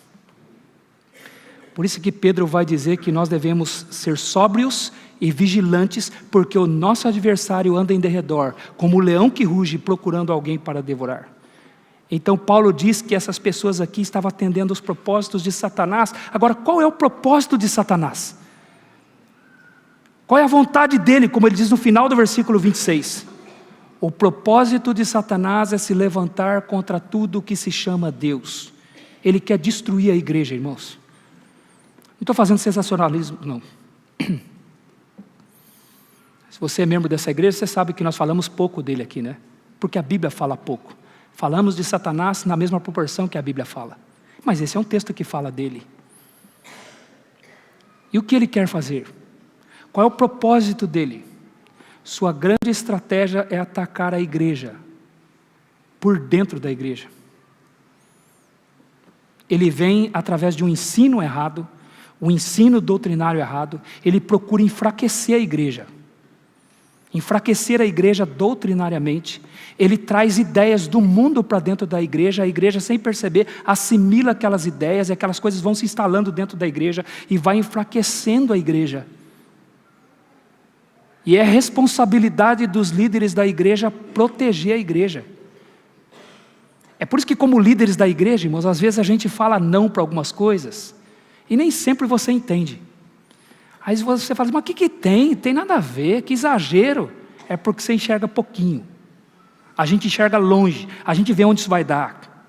S1: Por isso que Pedro vai dizer que nós devemos ser sóbrios e vigilantes, porque o nosso adversário anda em derredor, como o leão que ruge procurando alguém para devorar. Então Paulo diz que essas pessoas aqui estavam atendendo os propósitos de Satanás. Agora, qual é o propósito de Satanás? Qual é a vontade dele, como ele diz no final do versículo 26? O propósito de Satanás é se levantar contra tudo que se chama Deus. Ele quer destruir a igreja, irmãos. Não estou fazendo sensacionalismo, não. Se você é membro dessa igreja, você sabe que nós falamos pouco dele aqui, né? Porque a Bíblia fala pouco. Falamos de Satanás na mesma proporção que a Bíblia fala. Mas esse é um texto que fala dele. E o que ele quer fazer? Qual é o propósito dele? sua grande estratégia é atacar a igreja, por dentro da igreja. Ele vem através de um ensino errado, um ensino doutrinário errado, ele procura enfraquecer a igreja. Enfraquecer a igreja doutrinariamente, ele traz ideias do mundo para dentro da igreja, a igreja sem perceber assimila aquelas ideias e aquelas coisas vão se instalando dentro da igreja e vai enfraquecendo a igreja. E é responsabilidade dos líderes da igreja proteger a igreja. É por isso que como líderes da igreja, irmãos, às vezes a gente fala não para algumas coisas e nem sempre você entende. Aí você fala, mas o que tem? Tem nada a ver, que exagero. É porque você enxerga pouquinho. A gente enxerga longe, a gente vê onde isso vai dar.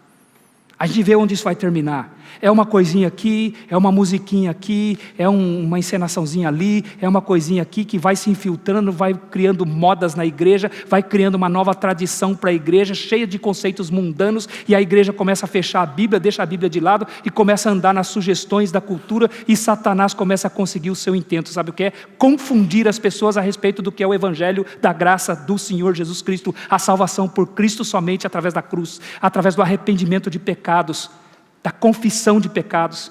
S1: A gente vê onde isso vai terminar. É uma coisinha aqui, é uma musiquinha aqui, é uma encenaçãozinha ali, é uma coisinha aqui que vai se infiltrando, vai criando modas na igreja, vai criando uma nova tradição para a igreja, cheia de conceitos mundanos, e a igreja começa a fechar a Bíblia, deixa a Bíblia de lado e começa a andar nas sugestões da cultura, e Satanás começa a conseguir o seu intento, sabe o que é? Confundir as pessoas a respeito do que é o Evangelho da graça do Senhor Jesus Cristo, a salvação por Cristo somente através da cruz, através do arrependimento de pecados, da confissão de pecados.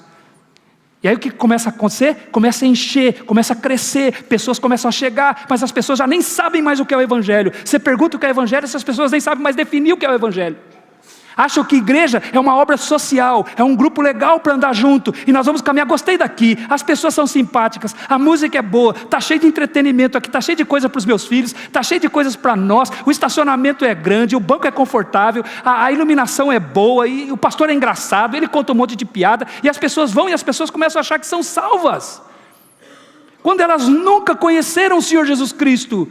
S1: E aí o que começa a acontecer? Começa a encher, começa a crescer, pessoas começam a chegar, mas as pessoas já nem sabem mais o que é o Evangelho. Você pergunta o que é o Evangelho, essas pessoas nem sabem mais definir o que é o Evangelho. Acham que igreja é uma obra social, é um grupo legal para andar junto, e nós vamos caminhar, gostei daqui, as pessoas são simpáticas, a música é boa, está cheio de entretenimento aqui, está cheio de coisa para os meus filhos, está cheio de coisas para nós, o estacionamento é grande, o banco é confortável, a iluminação é boa, e o pastor é engraçado, ele conta um monte de piada, e as pessoas vão e as pessoas começam a achar que são salvas, quando elas nunca conheceram o Senhor Jesus Cristo,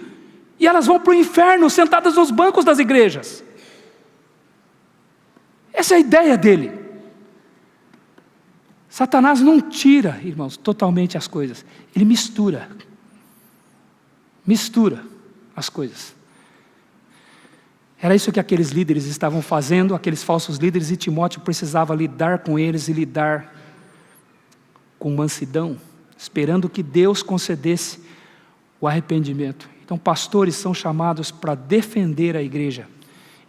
S1: e elas vão para o inferno sentadas nos bancos das igrejas. Essa é a ideia dele. Satanás não tira, irmãos, totalmente as coisas. Ele mistura as coisas. Era isso que aqueles líderes estavam fazendo, aqueles falsos líderes, e Timóteo precisava lidar com eles e lidar com mansidão, esperando que Deus concedesse o arrependimento. Então, pastores são chamados para defender a igreja.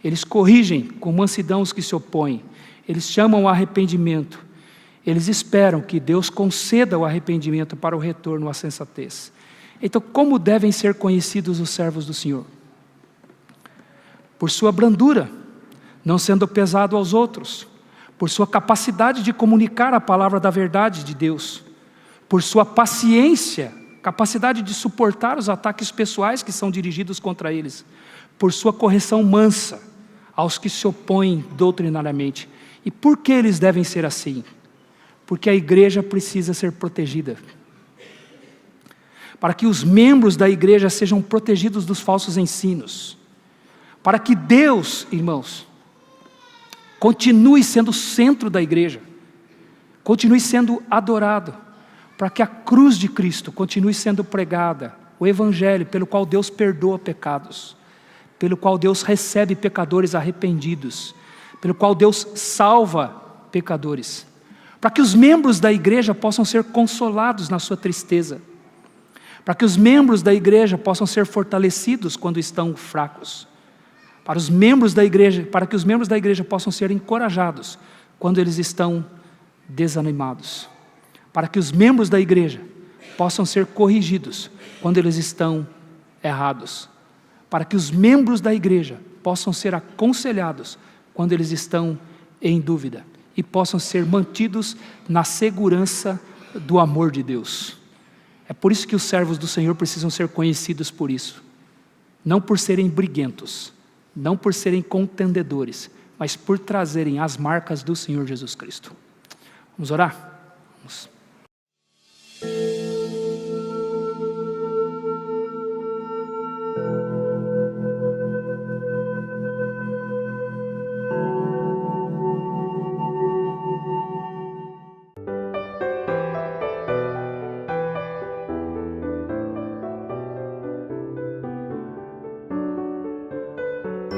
S1: Eles corrigem com mansidão os que se opõem. Eles chamam o arrependimento. Eles esperam que Deus conceda o arrependimento para o retorno à sensatez. Então, como devem ser conhecidos os servos do Senhor? Por sua brandura, não sendo pesado aos outros. Por sua capacidade de comunicar a palavra da verdade de Deus. Por sua paciência, capacidade de suportar os ataques pessoais que são dirigidos contra eles. Por sua correção mansa aos que se opõem doutrinariamente. E por que eles devem ser assim? Porque a igreja precisa ser protegida. Para que os membros da igreja sejam protegidos dos falsos ensinos. Para que Deus, irmãos, continue sendo o centro da igreja. Continue sendo adorado. Para que a cruz de Cristo continue sendo pregada. O Evangelho pelo qual Deus perdoa pecados. Pelo qual Deus recebe pecadores arrependidos, pelo qual Deus salva pecadores, para que os membros da igreja possam ser consolados na sua tristeza, para que os membros da igreja possam ser fortalecidos quando estão fracos, para que os membros da igreja possam ser encorajados quando eles estão desanimados, para que os membros da igreja possam ser corrigidos quando eles estão errados, para que os membros da igreja possam ser aconselhados quando eles estão em dúvida e possam ser mantidos na segurança do amor de Deus. É por isso que os servos do Senhor precisam ser conhecidos por isso, não por serem briguentos, não por serem contendedores, mas por trazerem as marcas do Senhor Jesus Cristo. Vamos orar? Vamos.